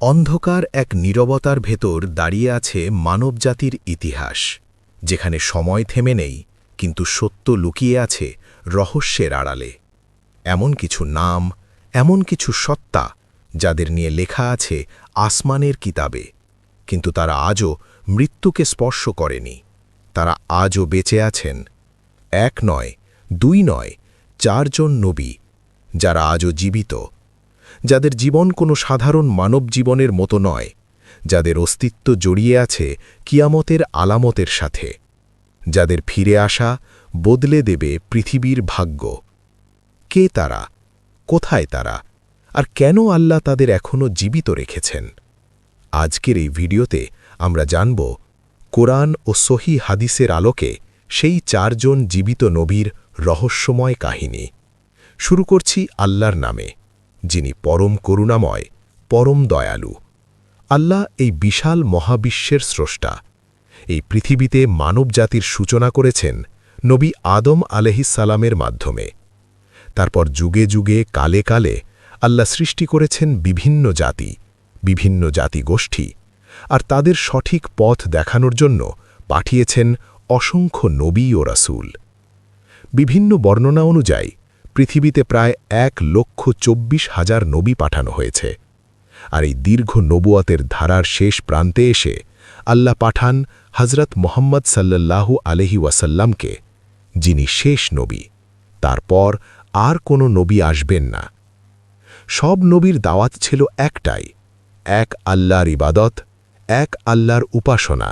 অন্ধকার এক নীরবতার ভেতর দাঁড়িয়ে আছে মানবজাতির ইতিহাস, যেখানে সময় থেমে নেই, কিন্তু সত্য লুকিয়ে আছে রহস্যের আড়ালে। এমন কিছু নাম, এমন কিছু সত্তা, যাদের নিয়ে লেখা আছে আসমানের কিতাবে, কিন্তু তারা আজও মৃত্যুকে স্পর্শ করেনি। তারা আজও বেঁচে আছেন। এক নয়, দুই নয়, 4 জন নবী, যারা আজও জীবিত, যাদের জীবন কোনো সাধারণ মানব জীবনের মতো নয়, যাদের অস্তিত্ব জড়িয়ে আছে কিয়ামতের আলামতের সাথে, যাদের ফিরে আসা বদলে দেবে পৃথিবীর ভাগ্য। কে তারা, কোথায় তারা, আর কেন আল্লাহ তাদের এখনও জীবিত রেখেছেন? আজকের এই ভিডিওতে আমরা জানব কোরআন ও সহি হাদিসের আলোকে সেই 4 জন জীবিত নবীর রহস্যময় কাহিনী। শুরু করছি আল্লাহর নামে, যিনি পরম করুণাময়, পরম দয়ালু। আল্লাহ এই বিশাল মহাবিশ্বের স্রষ্টা। এই পৃথিবীতে মানবজাতির সূচনা করেছেন নবী আদম আলাইহিসসালামের মাধ্যমে। তারপর যুগে যুগে কালে কালে আল্লাহ সৃষ্টি করেছেন বিভিন্ন জাতি, বিভিন্ন জাতিগোষ্ঠী, আর তাদের সঠিক পথ দেখানোর জন্য পাঠিয়েছেন অসংখ্য নবী ও রাসূল। বিভিন্ন বর্ণনা অনুযায়ী পৃথিবীতে প্রায় 1,24,000 নবী পাঠানো হয়েছে। আর এই দীর্ঘ নবুয়তের ধারার শেষ প্রান্তে এসে আল্লাহ পাঠান হযরত মুহাম্মদ সাল্লাল্লাহু আলাইহি ওয়াসাল্লামকে, যিনি শেষ নবী। তারপর আর কোনো নবী আসবেন না। সব নবীর দাওয়াত ছিল একটাই, এক আল্লাহর ইবাদত, এক আল্লাহর উপাসনা,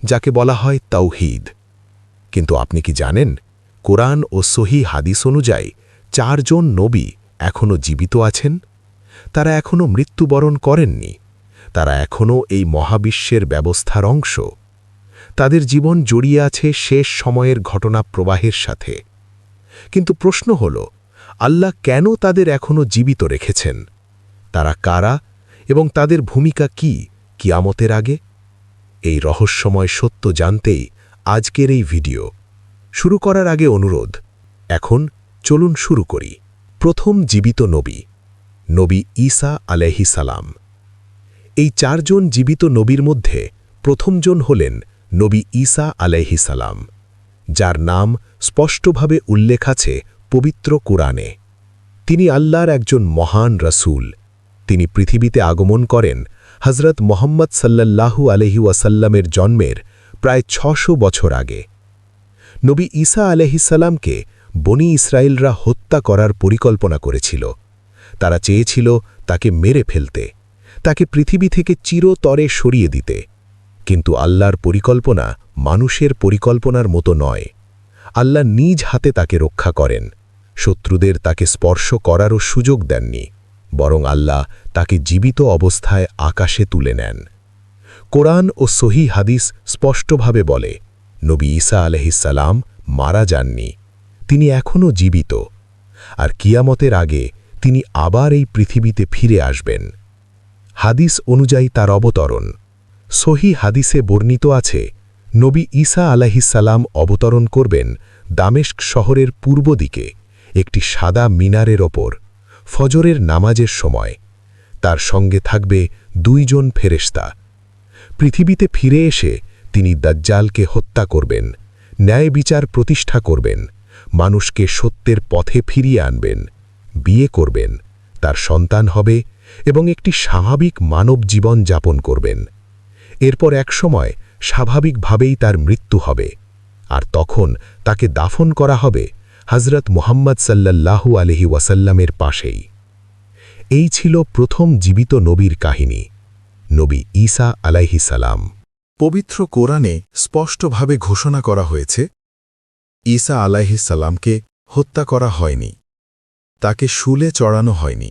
যাকে বলা হয় তাওহীদ। কিন্তু আপনি কি জানেন, কোরআন ও সহি হাদিস অনুযায়ী 4 জন নবী এখনও জীবিত আছেন। তারা এখনও মৃত্যুবরণ করেননি। তারা এখনও এই মহাবিশ্বের ব্যবস্থার অংশ। তাদের জীবন জড়িয়ে আছে শেষ সময়ের ঘটনা প্রবাহের সাথে। কিন্তু প্রশ্ন হল, আল্লাহ কেন তাদের এখনও জীবিত রেখেছেন? তারা কারা এবং তাদের ভূমিকা কি কিয়ামতের আগে? এই রহস্যময় সত্য জানতেই আজকের এই ভিডিও। শুরু করার আগে অনুরোধ, এখন চলুন শুরু করি। প্রথম জীবিত নবী, নবী ঈসা আলাইহিস সালাম। এই 4 জন জীবিত নবীর মধ্যে প্রথমজন হলেন নবী ঈসা আলাইহিস সালাম, যার নাম স্পষ্টভাবে উল্লেখ আছে পবিত্র কোরআনে। তিনি আল্লাহর একজন মহান রাসূল। তিনি পৃথিবীতে আগমন করেন হযরত মুহাম্মদ সাল্লাল্লাহু আলাইহি ওয়াসাল্লামের জন্মের প্রায় 600 বছর আগে। নবী ঈসা আলাইহিস সালামকে বনি ইসরায়েলরা হত্যা করার পরিকল্পনা করেছিল। তারা চেয়েছিল তাকে মেরে ফেলতে, তাকে পৃথিবী থেকে চিরতরে সরিয়ে দিতে। কিন্তু আল্লাহর পরিকল্পনা মানুষের পরিকল্পনার মতো নয়। আল্লাহ নিজ হাতে তাকে রক্ষা করেন। শত্রুদের তাকে স্পর্শ করারও সুযোগ দেননি, বরং আল্লাহ তাকে জীবিত অবস্থায় আকাশে তুলে নেন। কোরআন ও সহি হাদিস স্পষ্টভাবে বলে, নবী ঈসা আলাইহিস সালাম মারা যাননি। তিনি এখনও জীবিত, আর কিয়ামতের আগে তিনি আবার এই পৃথিবীতে ফিরে আসবেন। হাদিস অনুযায়ী তার অবতরণ। সহি হাদিসে বর্ণিত আছে, নবী ঈসা আলাইহিস সালাম অবতরণ করবেন দামেস্ক শহরের পূর্ব দিকে একটি সাদা মিনারের ওপর ফজরের নামাজের সময়। তার সঙ্গে থাকবে 2 জন ফেরেশতা। পৃথিবীতে ফিরে এসে তিনি দাজ্জালকে হত্যা করবেন, ন্যায় বিচার প্রতিষ্ঠা করবেন, মানুষকে সত্যের পথে ফিরিয়ে আনবেন, বিয়ে করবেন, তার সন্তান হবে এবং একটি স্বাভাবিক মানব জীবন যাপন করবেন। এরপর একসময় স্বাভাবিকভাবেই তার মৃত্যু হবে, আর তখন তাকে দাফন করা হবে হযরত মুহাম্মদ সাল্লাল্লাহু আলাইহি ওয়াসাল্লামের পাশেই। এই ছিল প্রথম জীবিত নবীর কাহিনী, নবী ঈসা আলাইহিস সালাম। পবিত্র কোরআনে স্পষ্টভাবে ঘোষণা করা হয়েছে, ঈসা আলাইহিস সালামকে হত্যা করা হয়নি, তাকে শুলে চড়ানো হয়নি,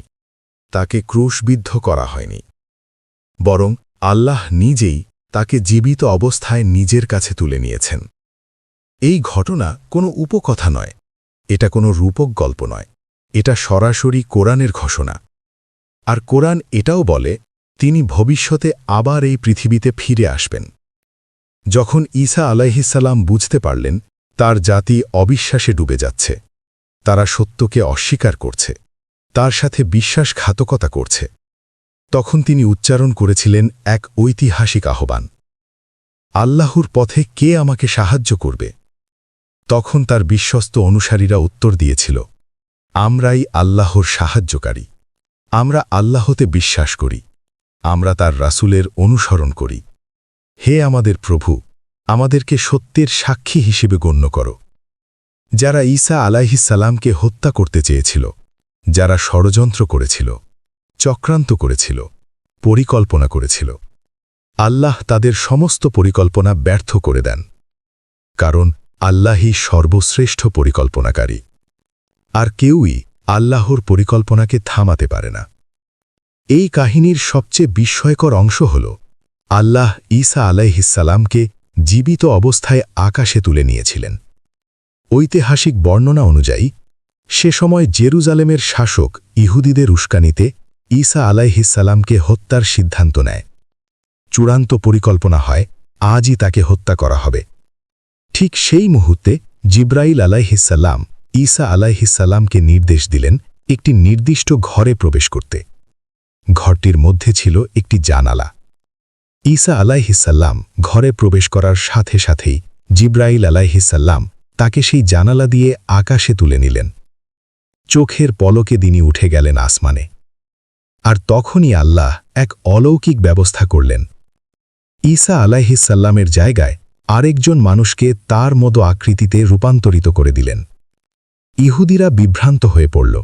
তাকে ক্রুশবিদ্ধ করা হয়নি, বরং আল্লাহ নিজেই তাকে জীবিত অবস্থায় নিজের কাছে তুলে নিয়েছেন। এই ঘটনা কোনো উপকথা নয়, এটা কোনো রূপক গল্প নয়, এটা সরাসরি কোরআনের ঘোষণা। আর কোরআন এটাও বলে, তিনি ভবিষ্যতে আবার এই পৃথিবীতে ফিরে আসবেন। যখন ঈসা আলাইহিস সালাম বুঝতে পারলেন তার জাতি অবিশ্বাসে ডুবে যাচ্ছে, তারা সত্যকে অস্বীকার করছে, তার সাথে বিশ্বাসঘাতকতা করছে, তখন তিনি উচ্চারণ করেছিলেন এক ঐতিহাসিক আহ্বান, আল্লাহর পথে কে আমাকে সাহায্য করবে? তখন তার বিশ্বস্ত অনুসারীরা উত্তর দিয়েছিল, আমরাই আল্লাহর সাহায্যকারী। আমরা আল্লাহতে বিশ্বাস করি, আমরা তার রাসূলের অনুসরণ করি। হে আমাদের প্রভু, আমাদেরকে সত্যের সাক্ষী হিসেবে গণ্য করো। যারা ঈসা আলাইহিসসালামকে হত্যা করতে চেয়েছিল, যারা ষড়যন্ত্র করেছিল, চক্রান্ত করেছিল, পরিকল্পনা করেছিল, আল্লাহ তাদের সমস্ত পরিকল্পনা ব্যর্থ করে দেন, কারণ আল্লাহই সর্বশ্রেষ্ঠ পরিকল্পনাকারী। আর কেউই আল্লাহর পরিকল্পনাকে থামাতে পারে না। এই কাহিনীর সবচেয়ে বিস্ময়কর অংশ হল, আল্লাহ ঈসা আলাইহিসসালামকে জীবিত অবস্থায় আকাশে তুলে নিয়েছিলেন। ঐতিহাসিক বর্ণনা অনুযায়ী সে সময় জেরুজালেমের শাসক ইহুদিদের উস্কানিতে ঈসা আলাইহিসসালামকে হত্যার সিদ্ধান্ত নেয়। চূড়ান্ত পরিকল্পনা হয় আজই তাকে হত্যা করা হবে। ঠিক সেই মুহূর্তে জিব্রাইল আলাইহিসসালাম ঈসা আলাইহিসসালামকে নির্দেশ দিলেন একটি নির্দিষ্ট ঘরে প্রবেশ করতে। ঘরটির মধ্যে ছিল একটি জানালা। ঈসা আলাইহিসসালাম ঘরে প্রবেশ করার সাথে সাথেই জিব্রাইল আলাইহিসসালাম তাকে সেই জানালা দিয়ে আকাশে তুলে নিলেন। চোখের পলকে তিনি উঠে গেলেন আসমানে। আর তখনই আল্লাহ এক অলৌকিক ব্যবস্থা করলেন। ঈসা আলাইহিসসালামের জায়গায় আরেকজন মানুষকে তার মতো আকৃতিতে রূপান্তরিত করে দিলেন। ইহুদিরা বিভ্রান্ত হয়ে পড়ল।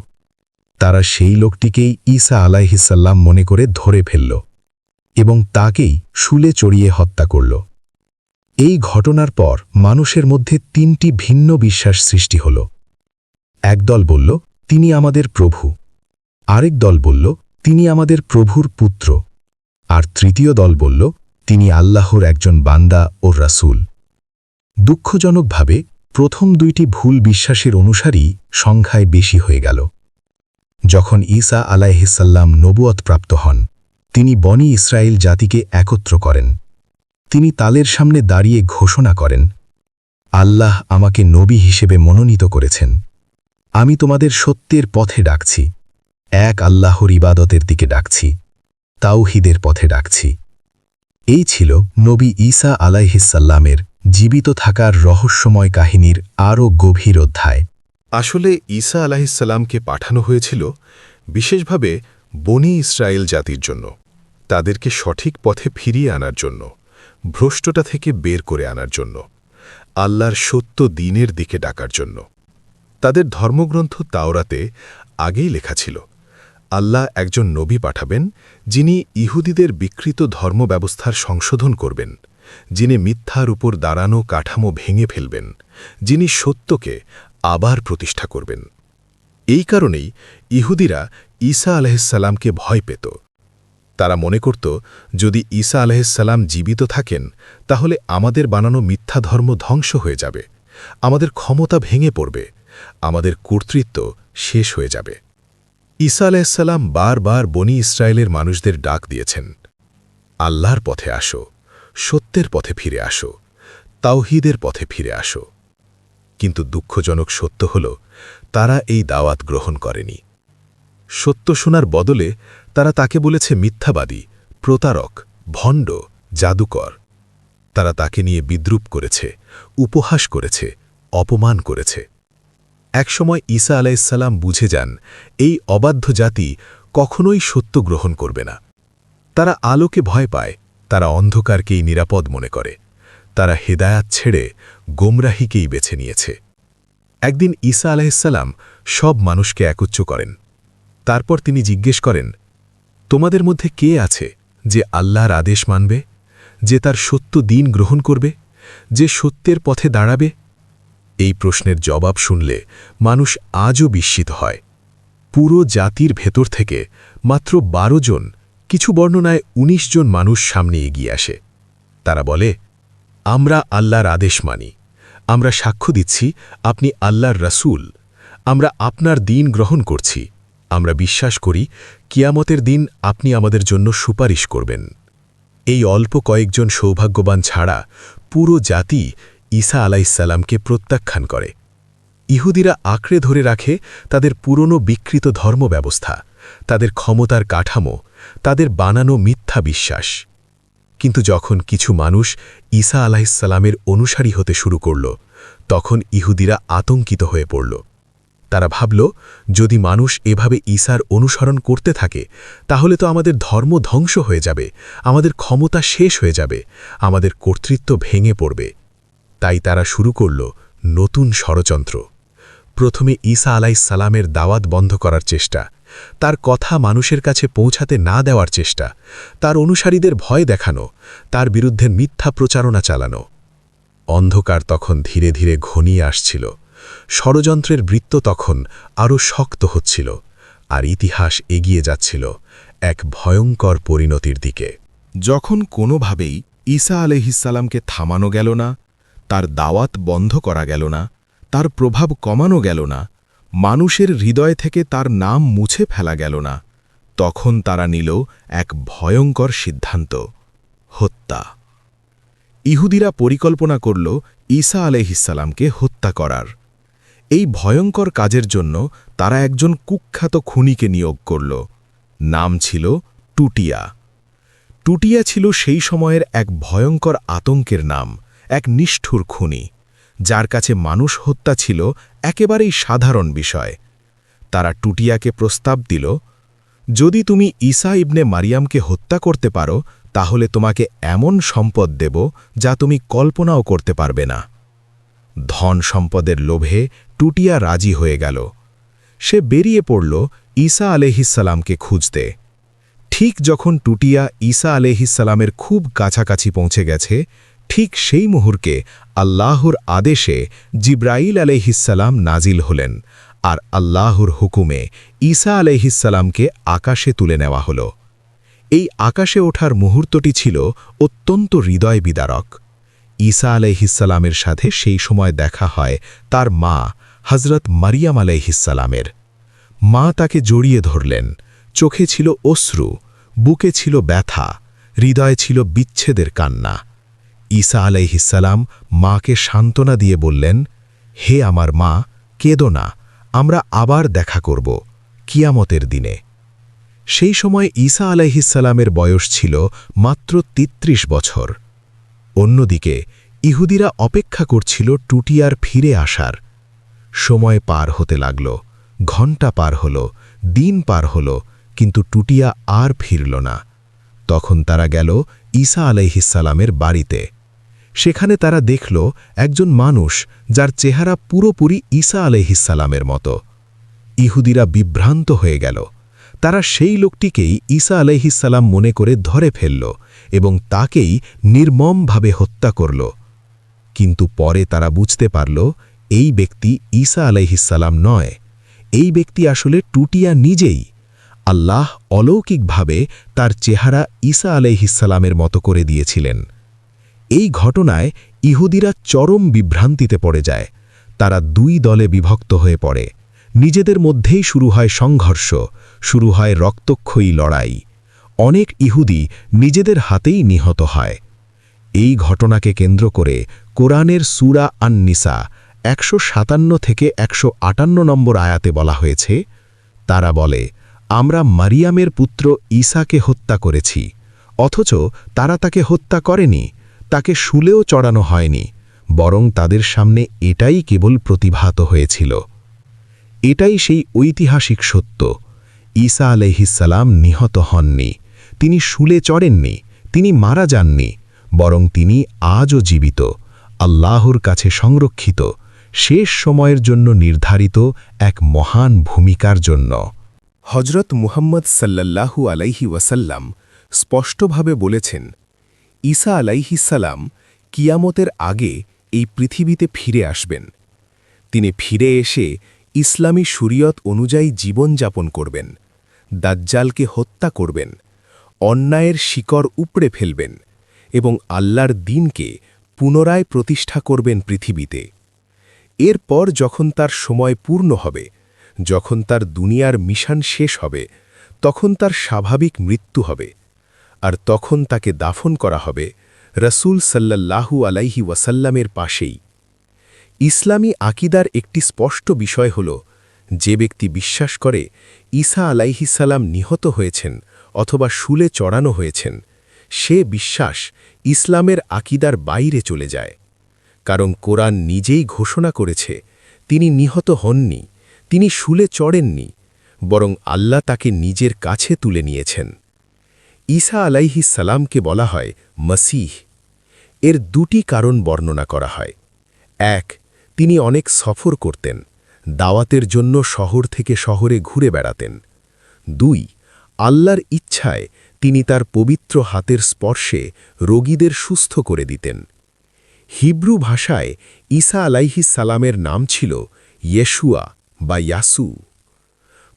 তারা সেই লোকটিকেই ঈসা আলাইহিসসালাম মনে করে ধরে ফেলল এবং তাকেই শুলে চড়িয়ে হত্যা করল। এই ঘটনার পর মানুষের মধ্যে তিনটি ভিন্ন বিশ্বাস সৃষ্টি হল। একদল বলল, তিনি আমাদের প্রভু। আরেক দল বলল, তিনি আমাদের প্রভুর পুত্র। আর তৃতীয় দল বলল, তিনি আল্লাহর একজন বান্দা ও রাসূল। দুঃখজনকভাবে প্রথম দুইটি ভুল বিশ্বাসের অনুসারী সংখ্যায় বেশি হয়ে গেল। যখন ঈসা আলাইহিসসালাম নবুয়ত প্রাপ্ত হন, তিনি বনি ইসরায়েল জাতিকে একত্র করেন। তিনি তালের সামনে দাঁড়িয়ে ঘোষণা করেন, আল্লাহ আমাকে নবী হিসেবে মনোনীত করেছেন। আমি তোমাদের সত্যের পথে ডাকছি, এক আল্লাহর ইবাদতের দিকে ডাকছি, তাওহীদের পথে ডাকছি। এই ছিল নবী ঈসা আলাইহিসসালামের জীবিত থাকার রহস্যময় কাহিনীর আরও গভীর অধ্যায়। আসলে ঈসা আলাইহিসসালামকে পাঠানো হয়েছিল বিশেষভাবে বনি ইসরায়েল জাতির জন্য, তাদেরকে সঠিক পথে ফিরিয়ে আনার জন্য, ভ্রষ্টতা থেকে বের করে আনার জন্য, আল্লাহর সত্য দ্বীনের দিকে ডাকার জন্য। তাদের ধর্মগ্রন্থ তাওরাতে আগেই লেখা ছিল, আল্লাহ একজন নবী পাঠাবেন যিনি ইহুদিদের বিকৃত ধর্মব্যবস্থার সংশোধন করবেন, যিনি মিথ্যার উপর দাঁড়ানো কাঠামো ভেঙে ফেলবেন, যিনি সত্যকে আবার প্রতিষ্ঠা করবেন। এই কারণেই ইহুদিরা ঈসা আলাইহিসসালামকে ভয় পেত। তারা মনে করত, যদি ঈসা আলাইহিসসালাম জীবিত থাকেন তাহলে আমাদের বানানো মিথ্যা ধর্ম ধ্বংস হয়ে যাবে, আমাদের ক্ষমতা ভেঙে পড়বে, আমাদের কর্তৃত্ব শেষ হয়ে যাবে। ঈসা আলাইহিসসালাম বারবার বনি ইসরায়েলের মানুষদের ডাক দিয়েছেন, আল্লাহর পথে আসো, সত্যের পথে ফিরে আসো, তাওহীদের পথে ফিরে আসো। কিন্তু দুঃখজনক সত্য হল, তারা এই দাওয়াত গ্রহণ করেনি। সত্য শোনার বদলে তারা তাকে বলেছে মিথ্যাবাদী, প্রতারক, ভণ্ড, জাদুকর। তারা তাকে নিয়ে বিদ্রূপ করেছে, উপহাস করেছে, অপমান করেছে। একসময় ঈসা আলাইহিসসালাম বুঝে যান, এই অবাধ্য জাতি কখনোই সত্য গ্রহণ করবে না। তারা আলোকে ভয় পায়, তারা অন্ধকারকেই নিরাপদ মনে করে, তারা হেদায়াত ছেড়ে গোমরাহিকেই বেছে নিয়েছে। একদিন ঈসা আলাইহিসসালাম সব মানুষকে একত্র করেন। তারপর তিনি জিজ্ঞেস করেন, তোমাদের মধ্যে কে আছে যে আল্লাহর আদেশ মানবে, যে তার সত্য দ্বীন গ্রহণ করবে, যে সত্যের পথে দাঁড়াবে? এই প্রশ্নের জবাব শুনলে মানুষ আজও বিস্মিত হয়। পুরো জাতির ভেতর থেকে মাত্র 12 জন, কিছু বর্ণনায় 19 জন মানুষ সামনে এগিয়ে আসে। তারা বলে, আমরা আল্লাহর আদেশ মানি, আমরা সাক্ষ্য দিচ্ছি আপনি আল্লাহর রাসূল, আমরা আপনার দ্বীন গ্রহণ করছি, আমরা বিশ্বাস করি কিয়ামতের দিন আপনি আমাদের জন্য সুপারিশ করবেন। এই অল্প কয়েকজন সৌভাগ্যবান ছাড়া পুরো জাতি ঈসা আলাইহিসসালামকে প্রত্যাখ্যান করে। ইহুদিরা আঁকড়ে ধরে রাখে তাদের পুরনো বিকৃত ধর্মব্যবস্থা, তাদের ক্ষমতার কাঠামো, তাদের বানানো মিথ্যা বিশ্বাস। কিন্তু যখন কিছু মানুষ ঈসা আলাইহিসসালামের অনুসারী হতে শুরু করল, তখন ইহুদিরা আতঙ্কিত হয়ে পড়ল। তারা ভাবল, যদি মানুষ এভাবে ঈসার অনুসরণ করতে থাকে তাহলে তো আমাদের ধর্ম ধ্বংস হয়ে যাবে, আমাদের ক্ষমতা শেষ হয়ে যাবে, আমাদের কর্তৃত্ব ভেঙে পড়বে। তাই তারা শুরু করল নতুন ষড়যন্ত্র। প্রথমে ঈসা আলাইহিসসালামের দাওয়াত বন্ধ করার চেষ্টা, তার কথা মানুষের কাছে পৌঁছাতে না দেওয়ার চেষ্টা, তার অনুসারীদের ভয় দেখানো, তার বিরুদ্ধে মিথ্যা প্রচারণা চালানো। অন্ধকার তখন ধীরে ধীরে ঘনিয়ে আসছিল, ষড়যন্ত্রের বৃত্ত তখন আরও শক্ত হচ্ছিল, আর ইতিহাস এগিয়ে যাচ্ছিল এক ভয়ঙ্কর পরিণতির দিকে। যখন কোনোভাবেই ঈসা আলাইহিসসালামকে থামানো গেল না, তার দাওয়াত বন্ধ করা গেল না, তার প্রভাব কমানো গেল না, মানুষের হৃদয় থেকে তার নাম মুছে ফেলা গেল না, তখন তারা নিল এক ভয়ঙ্কর সিদ্ধান্ত: হত্যা। ইহুদিরা পরিকল্পনা করল ঈসা আলাইহিসসালামকে হত্যা করার। এই ভয়ঙ্কর কাজের জন্য তারা একজন কুখ্যাত খুনিকে নিয়োগ করল। নাম ছিল টুটিয়া। টুটিয়া ছিল সেই সময়ের এক ভয়ঙ্কর আতঙ্কের নাম, এক নিষ্ঠুর খুনি, যার কাছে মানুষ হত্যা ছিল একেবারেই সাধারণ বিষয়। তারা টুটিয়াকে প্রস্তাব দিল, যদি তুমি ঈসা ইবনে মারিয়ামকে হত্যা করতে পারো তাহলে তোমাকে এমন সম্পদ দেব যা তুমি কল্পনাও করতে পারবে না। ধন সম্পদের লোভে টুটিয়া রাজি হয়ে গেল। সে বেরিয়ে পড়ল ঈসা আলাইহিসসালামকে খুঁজতে। ঠিক যখন টুটিয়া ঈসা আলাইহিসসালামের খুব কাছাকাছি পৌঁছে গেছে, ঠিক সেই মুহূর্তে আল্লাহর আদেশে জিব্রাইল আলাইহিসসালাম নাজিল হলেন, আর আল্লাহর হুকুমে ঈসা আলাইহিসসালামকে আকাশে তুলে নেওয়া হল। এই আকাশে ওঠার মুহূর্তটি ছিল অত্যন্ত হৃদয় বিদারক। ঈসা আলাইহিসসালামের সাথে সেই সময় দেখা হয় তার মা হজরত মারিয়াম আলাইহিসসালামের। মা তাকে জড়িয়ে ধরলেন, চোখে ছিল অশ্রু, বুকে ছিল ব্যথা, হৃদয়ে ছিল বিচ্ছেদের কান্না। ঈসা আলাইহিসসালাম মাকে সান্ত্বনা দিয়ে বললেন, হে আমার মা, কেঁদো না, আমরা আবার দেখা করব কিয়ামতের দিনে। সেই সময় ঈসা আলাইহিসসালামের বয়স ছিল মাত্র ৩৩ বছর। অন্যদিকে ইহুদিরা অপেক্ষা করছিল টুটিয়ার ফিরে আসার। সময় পার হতে লাগল, ঘণ্টা পার হল, দিন পার হল, কিন্তু টুটিয়া আর ফিরল না। তখন তারা গেল ঈসা আলাইহিসসালামের বাড়িতে। সেখানে তারা দেখল একজন মানুষ যার চেহারা পুরোপুরি ঈসা আলাইহিসসালামের মতো। ইহুদিরা বিভ্রান্ত হয়ে গেল। তারা সেই লোকটিকেই ঈসা আলাইহিসসালাম মনে করে ধরে ফেলল এবং তাকেই নির্মমভাবে হত্যা করল। কিন্তু পরে তারা বুঝতে পারল এই ব্যক্তি ঈসা আলাইহিসসালাম নয়, এই ব্যক্তি আসলে টুটিয়া নিজেই। আল্লাহ অলৌকিকভাবে তার চেহারা ঈসা আলাইহিসসালামের মতো করে দিয়েছিলেন। এই ঘটনায় ইহুদিরা চরম বিভ্রান্তিতে পড়ে যায়। তারা দুই দলে বিভক্ত হয়ে পড়ে। নিজেদের মধ্যেই শুরু হয় সংঘর্ষ, শুরু হয় রক্তক্ষয়ী লড়াই। অনেক ইহুদি নিজেদের হাতেই নিহত হয়। এই ঘটনাকে কেন্দ্র করে কোরআনের সূরা আন-নিসা ১৫৭ থেকে ১৫৮ নম্বর আয়াতে বলা হয়েছে, তারা বলে, আমরা মারিয়ামের পুত্র ঈসাকে হত্যা করেছি, অথচ তারা তাকে হত্যা করেনি, তাকে শুলেও চড়ানো হয়নি, বরং তাদের সামনে এটাই কেবল প্রতিভাত হয়েছিল। এটাই সেই ঐতিহাসিক সত্য। ঈসা আলাইহিসসালাম নিহত হননি, তিনি শুলে চড়েননি, তিনি মারা যাননি, বরং তিনি আজও জীবিত, আল্লাহর কাছে সংরক্ষিত, শেষ সময়ের জন্য নির্ধারিত এক মহান ভূমিকার জন্য। হজরত মুহাম্মদ সাল্লাল্লাহু আলাইহি ওয়াসাল্লাম স্পষ্টভাবে বলেছেন, ঈসা আলাইহিসসালাম কিয়ামতের আগে এই পৃথিবীতে ফিরে আসবেন। তিনি ফিরে এসে ইসলামী শরীয়ত অনুযায়ী জীবনযাপন করবেন, দাজ্জালকে হত্যা করবেন, অন্যায়ের শিকড় উপড়ে ফেলবেন এবং আল্লাহর দ্বীনকে পুনরায় প্রতিষ্ঠা করবেন পৃথিবীতে। এরপর যখন তার সময় পূর্ণ হবে, যখন তার দুনিয়ার মিশন শেষ হবে, তখন তার স্বাভাবিক মৃত্যু হবে, আর তখন তাকে দাফন করা হবে রাসূল সাল্লাল্লাহু আলাইহি ওয়াসাল্লামের পাশেই। ইসলামী আকিদার একটি স্পষ্ট বিষয় হল, যে ব্যক্তি বিশ্বাস করে ঈসা আলাইহিসসালাম নিহত হয়েছেন অথবা শুলে চড়ানো হয়েছেন সে বিশ্বাস ইসলামের আকিদার বাইরে চলে যায়। কারণ কোরআন নিজেই ঘোষণা করেছে তিনি নিহত হননি, তিনি শুলে চড়েননি, বরং আল্লাহ তাকে নিজের কাছে তুলে নিয়েছেন। ঈসা আলাইহিস সালামকে বলা হয় মসীহ। এর দুটি কারণ বর্ণনা করা হয়। এক, তিনি অনেক সফর করতেন, দাওয়াতের জন্য শহর থেকে শহরে ঘুরে বেড়াতেন। দুই, আল্লাহর ইচ্ছায় তিনি তার পবিত্র হাতের স্পর্শে রোগীদের সুস্থ করে দিতেন। হিব্রু ভাষায় ঈসা আলাইহিস সালামের নাম ছিল ইয়েশুয়া বা ইয়াসু।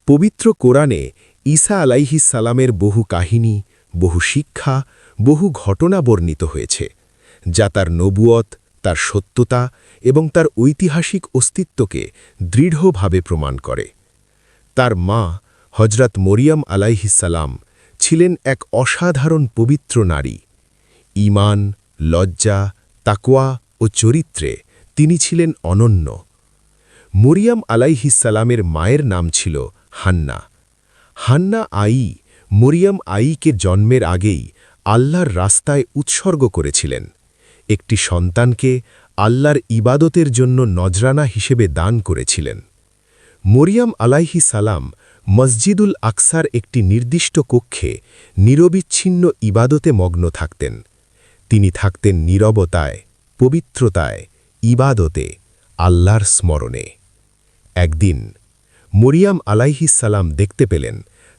পবিত্র কোরআনে ঈসা আলাইহিস সালামের বহু কাহিনী, বহু শিক্ষা, বহু ঘটনা বর্ণিত হয়েছে, যা তার নবুয়ত, তার সত্যতা এবং তার ঐতিহাসিক অস্তিত্বকে দৃঢ়ভাবে প্রমাণ করে। তার মা হজরত মরিয়ম আলাইহিস সালাম ছিলেন এক অসাধারণ পবিত্র নারী। ঈমান, লজ্জা, তাকওয়া ও চরিত্রে তিনি ছিলেন অনন্য। মরিয়ম আলাইহিস সালামের মায়ের নাম ছিল হান্না। হান্না মরিয়ম আইকে জন্মের আগেই আল্লাহর রাস্তায় উৎসর্গ করেছিলেন। একটি সন্তানকে আল্লাহর ইবাদতের জন্য নজরানা হিসেবে দান করেছিলেন। মরিয়ম আলাইহিস সালাম মসজিদুল আকসার একটি নির্দিষ্ট কক্ষে নিরবিচ্ছিন্ন ইবাদতে মগ্ন থাকতেন। তিনি থাকতেন নীরবতায়, পবিত্রতায়, ইবাদতে, আল্লাহর স্মরণে। একদিন মরিয়ম আলাইহিস সালাম দেখতে পেলেন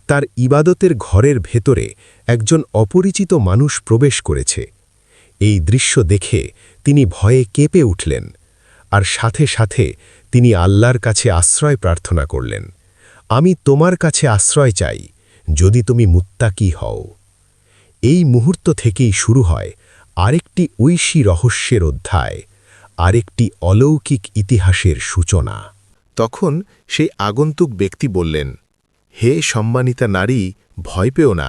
তার ইবাদতের ঘরের ভেতরে একজন অপরিচিত মানুষ প্রবেশ করেছে। এই দৃশ্য দেখে তিনি ভয়ে কেঁপে উঠলেন, আর সাথে সাথে তিনি আল্লাহর কাছে আশ্রয় প্রার্থনা করলেন, আমি তোমার কাছে আশ্রয় চাই, যদি তুমি মুত্তাকি হও। এই মুহূর্ত থেকেই শুরু হয় আরেকটি ঐশী রহস্যের অধ্যায়, আরেকটি অলৌকিক ইতিহাসের সূচনা। তখন সেই আগন্তুক ব্যক্তি বললেন, হে সম্মানিতা নারী, ভয় পেও না,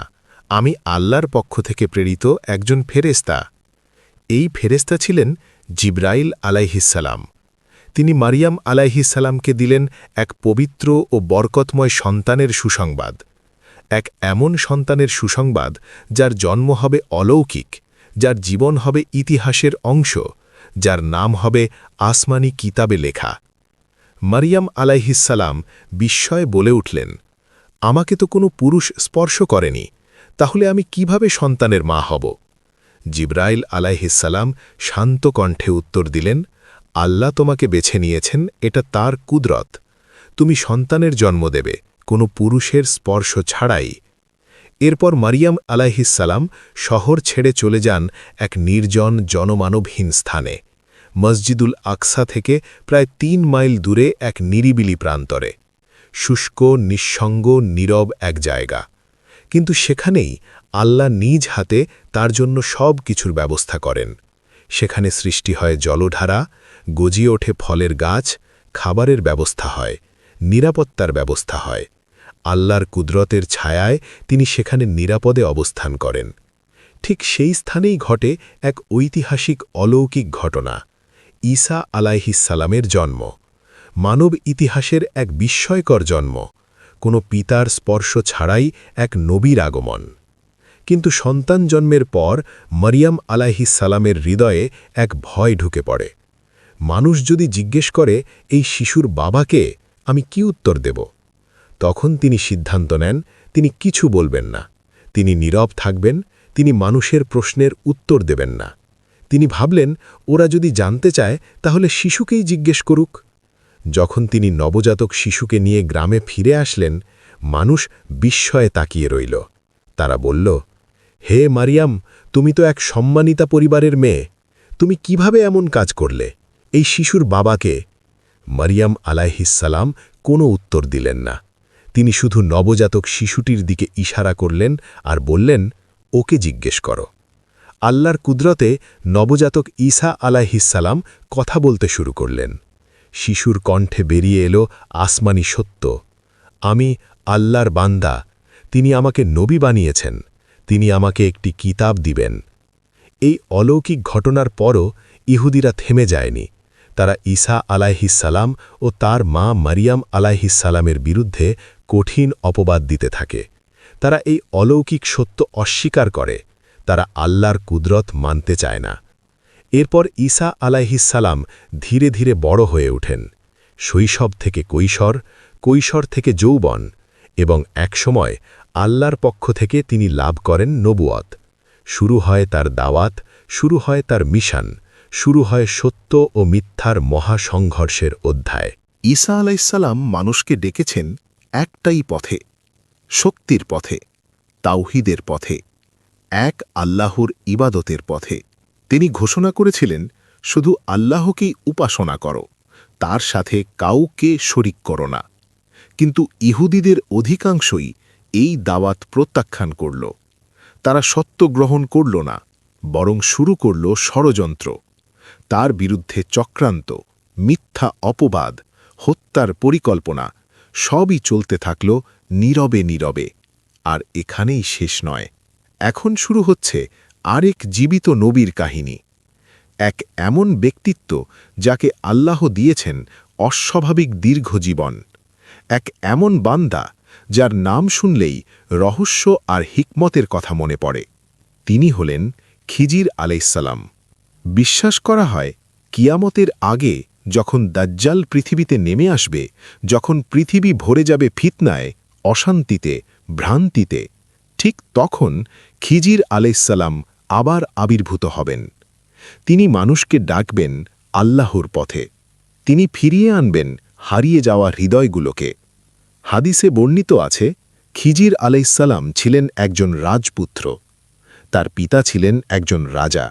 আমি আল্লাহর পক্ষ থেকে প্রেরিত একজন ফেরেশতা। এই ফেরেশতা ছিলেন জিবরাইল আলাইহিসসালাম। তিনি মারিয়াম আলাইহিসসালামকে দিলেন এক পবিত্র ও বরকতময় সন্তানের সুসংবাদ, এক এমন সন্তানের সুসংবাদ যার জন্ম হবে অলৌকিক, যার জীবন হবে ইতিহাসের অংশ, যার নাম হবে আসমানি কিতাবে লেখা। মারিয়াম আলাইহিসসালাম বিস্ময়ে বলে উঠলেন, আমাকে তো কোনো পুরুষ স্পর্শ করেনি, তাহলে আমি কিভাবে সন্তানের মা হব? জিবরাইল আলাইহিসসালাম শান্ত কণ্ঠে উত্তর দিলেন, আল্লাহ তোমাকে বেছে নিয়েছেন, এটা তার কুদরত। তুমি সন্তানের জন্ম দেবে কোনো পুরুষের স্পর্শ ছাড়াই। এরপর মারিয়াম আলাইহিসসালাম শহর ছেড়ে চলে যান এক নির্জন জনমানবহীন স্থানে, মসজিদুল আকসা থেকে প্রায় ৩ মাইল দূরে এক নিরিবিলি প্রান্তরে, শুষ্ক, নিঃসঙ্গ, নীরব এক জায়গা। কিন্তু সেখানেই আল্লাহ নিজ হাতে তার জন্য সব কিছুর ব্যবস্থা করেন। সেখানে সৃষ্টি হয় জলধারা, গজিয়ে ওঠে ফলের গাছ, খাবারের ব্যবস্থা হয়, নিরাপত্তার ব্যবস্থা হয়। আল্লাহর কুদরতের ছায়ায় তিনি সেখানে নিরাপদে অবস্থান করেন। ঠিক সেই স্থানেই ঘটে এক ঐতিহাসিক অলৌকিক ঘটনা, ঈসা আলাইহিসসালামের জন্ম। মানব ইতিহাসের এক বিস্ময়কর জন্ম, কোনো পিতার স্পর্শ ছাড়াই এক নবীর আগমন। কিন্তু সন্তান জন্মের পর মারিয়াম আলাইহিসসালামের হৃদয়ে এক ভয় ঢুকে পড়ে। মানুষ যদি জিজ্ঞেস করে, এই শিশুর বাবাকে, আমি কি উত্তর দেব? তখন তিনি সিদ্ধান্ত নেন, তিনি কিছু বলবেন না, তিনি নীরব থাকবেন, তিনি মানুষের প্রশ্নের উত্তর দেবেন না। তিনি ভাবলেন, ওরা যদি জানতে চায় তাহলে শিশুকেই জিজ্ঞেস করুক। যখন তিনি নবজাতক শিশুকে নিয়ে গ্রামে ফিরে আসলেন, মানুষ বিস্ময়ে তাকিয়ে রইল। তারা বলল, হে মারিয়াম, তুমি তো এক সম্মানিতা পরিবারের মেয়ে, তুমি কিভাবে এমন কাজ করলে? এই শিশুর বাবাকে? মারিয়াম আলাইহিসসালাম কোনো উত্তর দিলেন না। তিনি শুধু নবজাতক শিশুটির দিকে ইশারা করলেন আর বললেন, ওকে জিজ্ঞেস করো। আল্লাহর কুদরতে নবজাতক ঈসা আলাইহিসসালাম কথা বলতে শুরু করলেন। শিশুর কণ্ঠে বেরিয়ে এলো আসমানি সত্য, আমি আল্লাহর বান্দা, তিনি আমাকে নবী বানিয়েছেন, তিনি আমাকে একটি কিতাব দিবেন। এই অলৌকিক ঘটনার পরও ইহুদিরা থেমে যায়নি। তারা ঈসা আলাইহিসসালাম ও তার মা মারিয়াম আলাইহিসসালামের বিরুদ্ধে কঠিন অপবাদ দিতে থাকে। তারা এই অলৌকিক সত্য অস্বীকার করে, তারা আল্লাহর কুদরত মানতে চায় না। এরপর ঈসা আলাইহিসসালাম ধীরে ধীরে বড় হয়ে ওঠেন, শৈশব থেকে কৈশোর, কৈশোর থেকে যৌবন, এবং একসময় আল্লাহর পক্ষ থেকে তিনি লাভ করেন নবুয়ত। শুরু হয় তার দাওয়াত, শুরু হয় তার মিশন, শুরু হয় সত্য ও মিথ্যার মহাসংঘর্ষের অধ্যায়। ঈসা আলাইসাল্লাম মানুষকে ডেকেছেন একটাই পথে, শক্তির পথে, তাওহীদের পথে, এক আল্লাহর ইবাদতের পথে। তিনি ঘোষণা করেছিলেন, শুধু আল্লাহকেই উপাসনা করো, তার সাথে কাউকে শরিক করো না। কিন্তু ইহুদিদের অধিকাংশই এই দাওয়াত প্রত্যাখ্যান করল। তারা সত্য গ্রহণ করল না, বরং শুরু করল ষড়যন্ত্র। তার বিরুদ্ধে চক্রান্ত, মিথ্যা অপবাদ, হত্যার পরিকল্পনা সবই চলতে থাকল নীরবে নীরবে। আর এখানেই শেষ নয়, এখন শুরু হচ্ছে আরেক জীবিত নবীর কাহিনী। এক এমন ব্যক্তিত্ব যাকে আল্লাহ দিয়েছেন অস্বাভাবিক দীর্ঘ জীবন, এক এমন বান্দা যার নাম শুনলেই রহস্য আর হিকমতের কথা মনে পড়ে। তিনি হলেন খিজির আলাইসাল্লাম। বিশ্বাস করা হয়, কিয়ামতের আগে যখন দাজ্জাল পৃথিবীতে নেমে আসবে, যখন পৃথিবী ভরে যাবে ফিতনায়, অশান্তিতে, ভ্রান্তিতে, ঠিক তখন খিজির আলাইসাল্লাম আবার আবির্ভূত হবেন। তিনি মানুষকে ডাকবেন আল্লাহর পথে। তিনি ফিরিয়ে আনবেন হারিয়ে যাওয়া হৃদয়গুলোকে। হাদিসে বর্ণিত আছে, খিজির আলাইসাল্লাম ছিলেন একজন রাজপুত্র। তার পিতা ছিলেন একজন রাজা।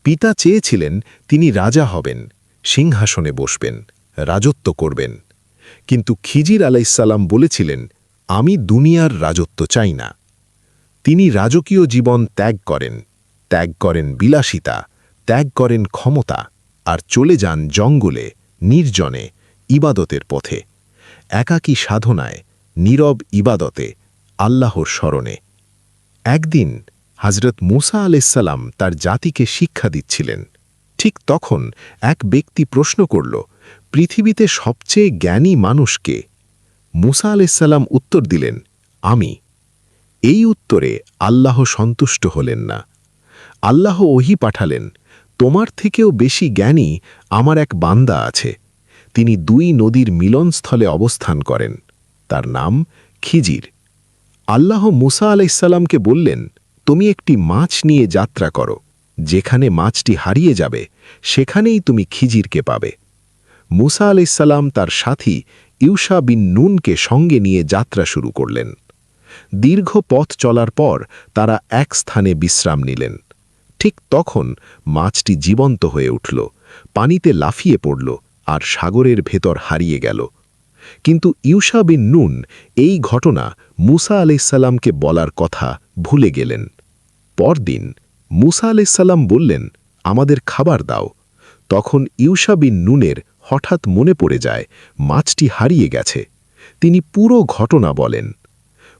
পিতা চেয়েছিলেন তিনি রাজা হবেন, সিংহাসনে বসবেন, রাজত্ব করবেন। কিন্তু খিজির আলাইসাল্লাম বলেছিলেন, আমি দুনিয়ার রাজত্ব চাই না। তিনি রাজকীয় জীবন ত্যাগ করেন বিলাসিতা, ত্যাগ করেন ক্ষমতা, আর চলে যান জঙ্গলে, নির্জনে, ইবাদতের পথে, একাকী সাধনায়, নীরব ইবাদতে, আল্লাহর স্মরণে। একদিন হযরত মুসা আলাইসাল্লাম তার জাতিকে শিক্ষা দিচ্ছিলেন। ঠিক তখন এক ব্যক্তি প্রশ্ন করল, পৃথিবীতে সবচেয়ে জ্ঞানী মানুষ কে? মুসা আলাইসাল্লাম উত্তর দিলেন, আমি। এই উত্তরে আল্লাহ সন্তুষ্ট হলেন না। আল্লাহ ওহী পাঠালেন, তোমার থেকেও বেশি জ্ঞানী আমার এক বান্দা আছে। তিনি দুই নদীর মিলনস্থলে অবস্থান করেন, তার নাম খিজির। আল্লাহ মুসা আলাইসাল্লামকে বললেন, তুমি একটি মাছ নিয়ে যাত্রা করো, যেখানে মাছটি হারিয়ে যাবে সেখানেই তুমি খিজিরকে পাবে। মুসা আলাইসাল্লাম তার সাথী ইউশা বিন নুনকে সঙ্গে নিয়ে যাত্রা শুরু করলেন। দীর্ঘ পথ চলার পর তারা এক স্থানে বিশ্রাম নিলেন। ঠিক তখন মাছটি জীবন্ত হয়ে উঠল, পানিতে লাফিয়ে পড়ল আর সাগরের ভেতর হারিয়ে গেল। কিন্তু ইউশা বিন নুন এই ঘটনা মুসা আলাইসাল্লামকে বলার কথা ভুলে গেলেন। পরদিন মুসা আলাইসাল্লাম বললেন, আমাদের খাবার দাও। তখন ইউশা বিন নুনের হঠাৎ মনে পড়ে যায় মাছটি হারিয়ে গেছে। তিনি পুরো ঘটনা বলেন।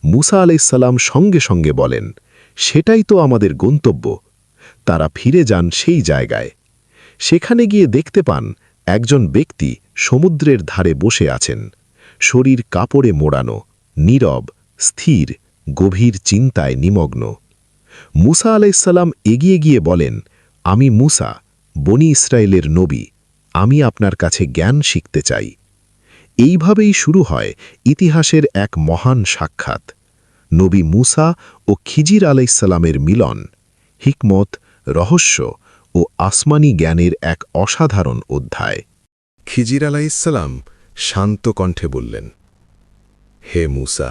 মুসা আলাইসাল্লাম সঙ্গে সঙ্গে বলেন, সেটাই তো আমাদের গন্তব্য। তারা ফিরে যান সেই জায়গায়। সেখানে গিয়ে দেখতে পান একজন ব্যক্তি সমুদ্রের ধারে বসে আছেন, শরীর কাপড়ে মোড়ানো, নীরব, স্থির, গভীর চিন্তায় নিমগ্ন। মুসা আলাইসাল্লাম এগিয়ে গিয়ে বলেন, আমি মুসা, বনি ইসরায়েলের নবী, আমি আপনার কাছে জ্ঞান শিখতে চাই। এইভাবেই শুরু হয় ইতিহাসের এক মহান সাক্ষাৎ, নবী মুসা ও খিজির আলাইসাল্লামের মিলন, হিকমত, রহস্য ও আসমানি জ্ঞানের এক অসাধারণ অধ্যায়। খিজির আলাইসাল্লাম শান্ত কণ্ঠে বললেন, হে মুসা,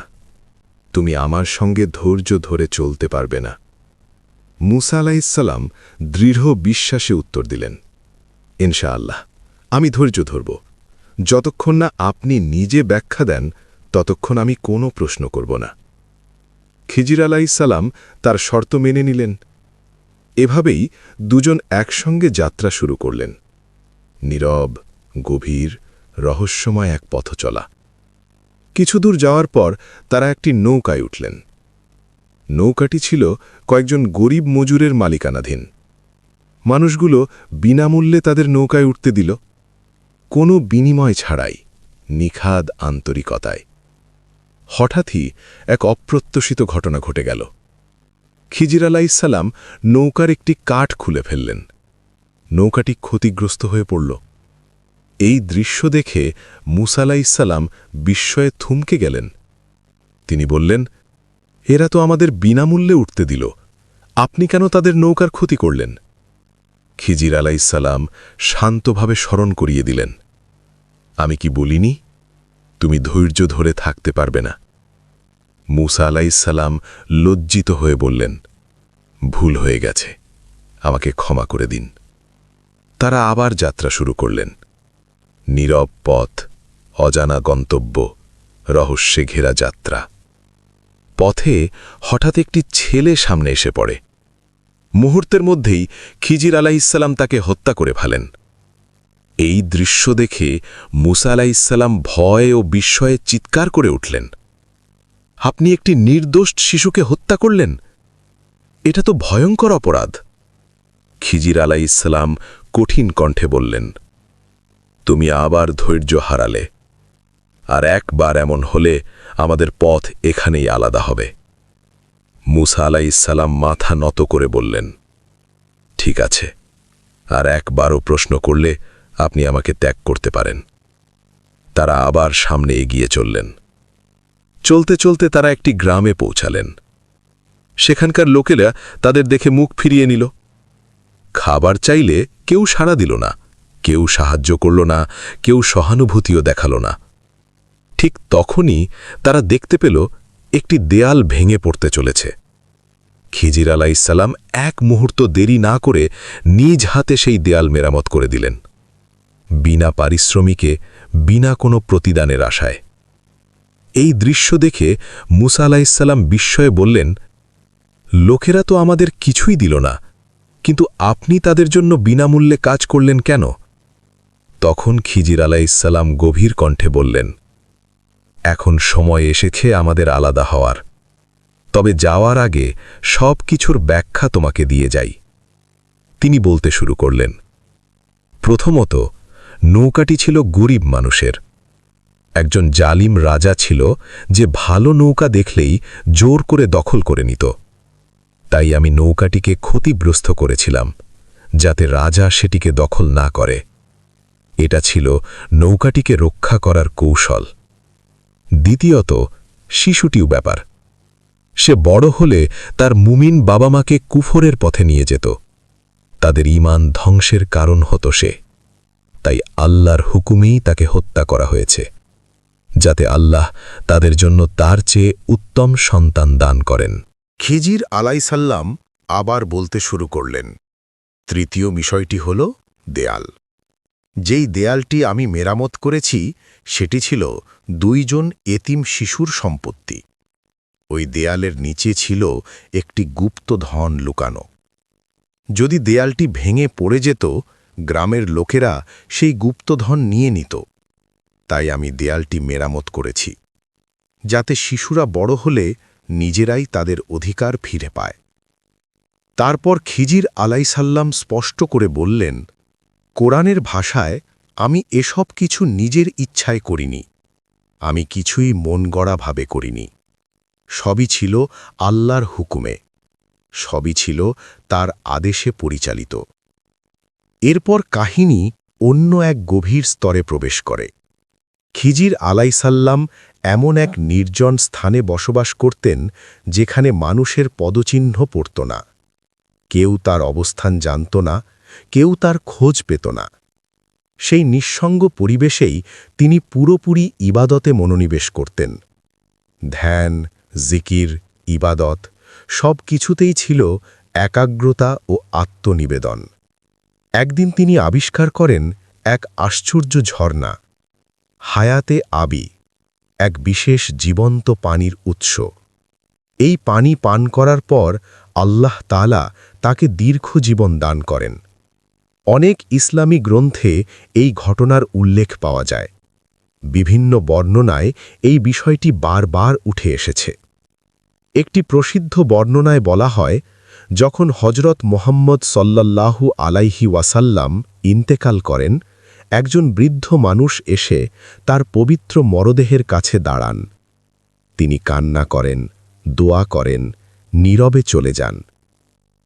তুমি আমার সঙ্গে ধৈর্য ধরে চলতে পারবে না। মুসা আলাইসাল্লাম দৃঢ় বিশ্বাসে উত্তর দিলেন, ইনশাআল্লাহ, আমি ধৈর্য ধরব। যতক্ষণ না আপনি নিজে ব্যাখ্যা দেন ততক্ষণ আমি কোনো প্রশ্ন করব না। খিজির আলাইসাল্লাম তার শর্ত মেনে নিলেন। এভাবেই দুজন একসঙ্গে যাত্রা শুরু করলেন, নীরব, গভীর, রহস্যময় এক পথ চলা। কিছু দূর যাওয়ার পর তারা একটি নৌকায় উঠলেন। নৌকাটি ছিল কয়েকজন গরিব মজুরের মালিকানাধীন। মানুষগুলো বিনামূল্যে তাদের নৌকায় উঠতে দিল, কোনো বিনিময় ছাড়াই, নিখাদ আন্তরিকতায়। হঠাৎই এক অপ্রত্যাশিত ঘটনা ঘটে গেল। খিজির আলাইসাল্লাম নৌকার একটি কাঠ খুলে ফেললেন। নৌকাটি ক্ষতিগ্রস্ত হয়ে পড়ল। এই দৃশ্য দেখে মুসা আলাইসাল্লাম বিস্ময়ে থমকে গেলেন। তিনি বললেন, এরা তো আমাদের বিনামূল্যে উঠতে দিল, আপনি কেন তাদের নৌকার ক্ষতি করলেন? খিজির আলাইসাল্লাম শান্তভাবে স্মরণ করিয়ে দিলেন, আমি কি বলিনি তুমি ধৈর্য ধরে থাকতে পারবে না? মুসা আলাইসাল্লাম লজ্জিত হয়ে বললেন, ভুল হয়ে গেছে, আমাকে ক্ষমা করে দিন। তারা আবার যাত্রা শুরু করলেন। নীরব পথ, অজানা গন্তব্য, রহস্যে ঘেরা যাত্রা। পথে হঠাৎ একটি ছেলে সামনে এসে পড়ে। মুহূর্তের মধ্যেই খিজির আলাইসাল্লাম তাকে হত্যা করে ফেলেন। এই দৃশ্য দেখে মুসা আলাইসাল্লাম ভয় ও বিস্ময়ে চিৎকার করে উঠলেন, আপনি একটি নির্দোষ শিশুকে হত্যা করলেন? এটা তো ভয়ঙ্কর অপরাধ। খিজির আলাইসাল্লাম কঠিন কণ্ঠে বললেন, তুমি আবার ধৈর্য হারালে, আর একবার এমন হলে আমাদের পথ এখানেই আলাদা হবে। মুসা আলাইসাল্লাম মাথা নত করে বললেন, ঠিক আছে, আর একবারও প্রশ্ন করলে আপনি আমাকে ত্যাগ করতে পারেন। তারা আবার সামনে এগিয়ে চললেন। চলতে চলতে তারা একটি গ্রামে পৌঁছালেন। সেখানকার লোকেরা তাদের দেখে মুখ ফিরিয়ে নিল। খাবার চাইলে কেউ সাড়া দিল না, কেউ সাহায্য করল না, কেউ সহানুভূতিও দেখাল না। ঠিক তখনই তারা দেখতে পেল একটি দেয়াল ভেঙে পড়তে চলেছে। খিজির আলাইসাল্লাম এক মুহূর্ত দেরি না করে নিজ হাতে সেই দেয়াল মেরামত করে দিলেন, বিনা পারিশ্রমিকে, বিনা কোনো প্রতিদানের আশায়। এই দৃশ্য দেখে মুসা আলাইসাল্লাম বিস্ময়ে বললেন, লোকেরা তো আমাদের কিছুই দিল না, কিন্তু আপনি তাদের জন্য বিনামূল্যে কাজ করলেন কেন? তখন খিজির আলাইসাল্লাম গভীর কণ্ঠে বললেন, এখন সময় এসেছে আমাদের আলাদা হওয়ার, তবে যাওয়ার আগে সব কিছুর ব্যাখ্যা তোমাকে দিয়ে যাই। তিনি বলতে শুরু করলেন, প্রথমত, নৌকাটি ছিল গরিব মানুষের। একজন জালিম রাজা ছিল যে ভালো নৌকা দেখলেই জোর করে দখল করে নিত। তাই আমি নৌকাটিকে ক্ষতিগ্রস্ত করেছিলাম, যাতে রাজা সেটিকে দখল না করে। এটা ছিল নৌকাটিকে রক্ষা করার কৌশল। দ্বিতীয়ত, শিশুটিও ব্যাপার। সে বড় হলে তার মুমিন বাবা মাকে কুফরের পথে নিয়ে যেত, তাদের ঈমান ধ্বংসের কারণ হতো সে। তাই আল্লাহর হুকুমেই তাকে হত্যা করা হয়েছে, যাতে আল্লাহ তাদের জন্য তার চেয়ে উত্তম সন্তান দান করেন। খিজির আলাইসাল্লাম আবার বলতে শুরু করলেন, তৃতীয় বিষয়টি হল দেয়াল। যেই দেয়ালটি আমি মেরামত করেছি সেটি ছিল 2 জন এতিম শিশুর সম্পত্তি। ওই দেয়ালের নিচে ছিল একটি গুপ্ত ধন লুকানো। যদি দেয়ালটি ভেঙে পড়ে যেত, গ্রামের লোকেরা সেই গুপ্তধন নিয়ে নিত। তাই আমি দেয়ালটি মেরামত করেছি, যাতে শিশুরা বড় হলে নিজেরাই তাদের অধিকার ফিরে পায়। তারপর খিজির আলাইসাল্লাম স্পষ্ট করে বললেন, কোরআনের ভাষায় আমি এসব কিছু নিজের ইচ্ছায় করিনি, আমি কিছুই মন গড়াভাবে করিনি। সবই ছিল আল্লাহর হুকুমে, সবই ছিল তার আদেশে পরিচালিত। এরপর কাহিনী অন্য এক গভীর স্তরে প্রবেশ করে। খিজির আলাইসাল্লাম এমন এক নির্জন স্থানে বসবাস করতেন যেখানে মানুষের পদচিহ্ন পড়ত না। কেউ তার অবস্থান জানত না, কেউ তার খোঁজ পেত না। সেই নিঃসঙ্গ পরিবেশেই তিনি পুরোপুরি ইবাদতে মনোনিবেশ করতেন। ধ্যান, জিকির, ইবাদত সব কিছুতেই ছিল একাগ্রতা ও আত্মনিবেদন। একদিন তিনি আবিষ্কার করেন এক আশ্চর্য ঝর্ণা, হায়াতে আবি, এক বিশেষ জীবন্ত পানির উৎস। এই পানি পান করার পর আল্লাহ তাআলা তাকে দীর্ঘ জীবন দান করেন। অনেক ইসলামী গ্রন্থে এই ঘটনার উল্লেখ পাওয়া যায়। বিভিন্ন বর্ণনায় এই বিষয়টি বারবার উঠে এসেছে। একটি প্রসিদ্ধ বর্ণনায় বলা হয়, যখন হজরত মুহাম্মদ সাল্লাল্লাহু আলাইহি ওয়াসাল্লাম ইন্তেকাল করেন, একজন বৃদ্ধ মানুষ এসে তার পবিত্র মরদেহের কাছে দাঁড়ান। তিনি কান্না করেন, দোয়া করেন, নীরবে চলে যান।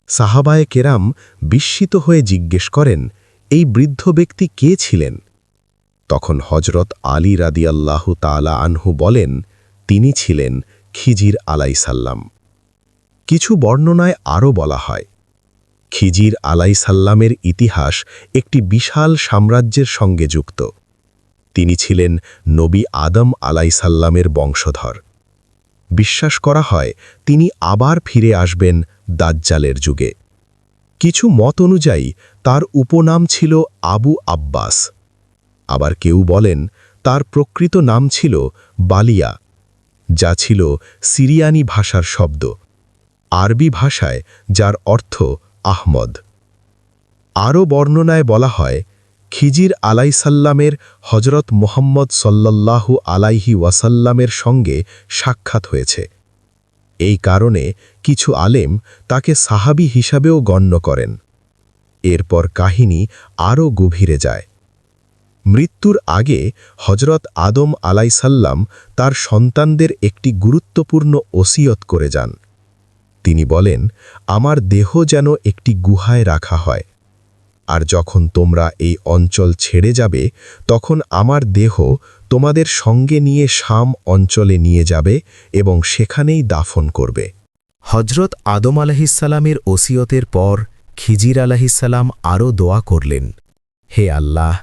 সাহাবায়ে কেরাম বিস্মিত হয়ে জিজ্ঞেস করেন, এই বৃদ্ধ ব্যক্তি কে ছিলেন? তখন হজরত আলী রাদিয়াল্লাহু তাআলা আনহু বলেন, তিনি ছিলেন খিজির আলাইসাল্লাম। কিছু বর্ণনায় আরও বলা হয়, খিজির আলাইসাল্লামের ইতিহাস একটি বিশাল সাম্রাজ্যের সঙ্গে যুক্ত। তিনি ছিলেন নবী আদম আলাইসাল্লামের বংশধর। বিশ্বাস করা হয় তিনি আবার ফিরে আসবেন দাজ্জালের যুগে। কিছু মত অনুযায়ী তার উপনাম ছিল আবু আব্বাস। আবার কেউ বলেন তার প্রকৃত নাম ছিল বালিয়া, যা ছিল সিরিয়ানি ভাষার শব্দ, আরবি ভাষায় যার অর্থ আহমদ। আরও বর্ণনায় বলা হয়, খিজির আলাইসাল্লামের হজরত মুহাম্মদ সাল্লাল্লাহু আলাইহি ওয়াসাল্লামের সঙ্গে সাক্ষাৎ হয়েছে। এই কারণে কিছু আলেম তাকে সাহাবী হিসাবেও গণ্য করেন। এরপর কাহিনী আরও গভীরে যায়। মৃত্যুর আগে হজরত আদম আলাইসাল্লাম তার সন্তানদের একটি গুরুত্বপূর্ণ ওসিয়ত করে যান। তিনি বলেন, আমার দেহ যেন একটি গুহায় রাখা হয়, আর যখন তোমরা এই অঞ্চল ছেড়ে যাবে তখন আমার দেহ তোমাদের সঙ্গে নিয়ে শাম অঞ্চলে নিয়ে যাবে এবং সেখানেই দাফন করবে। হজরত আদম আলাহিসাল্লামের ওসিয়তের পর খিজির আলাহিসাল্লাম আরও দোয়া করলেন, হে আল্লাহ,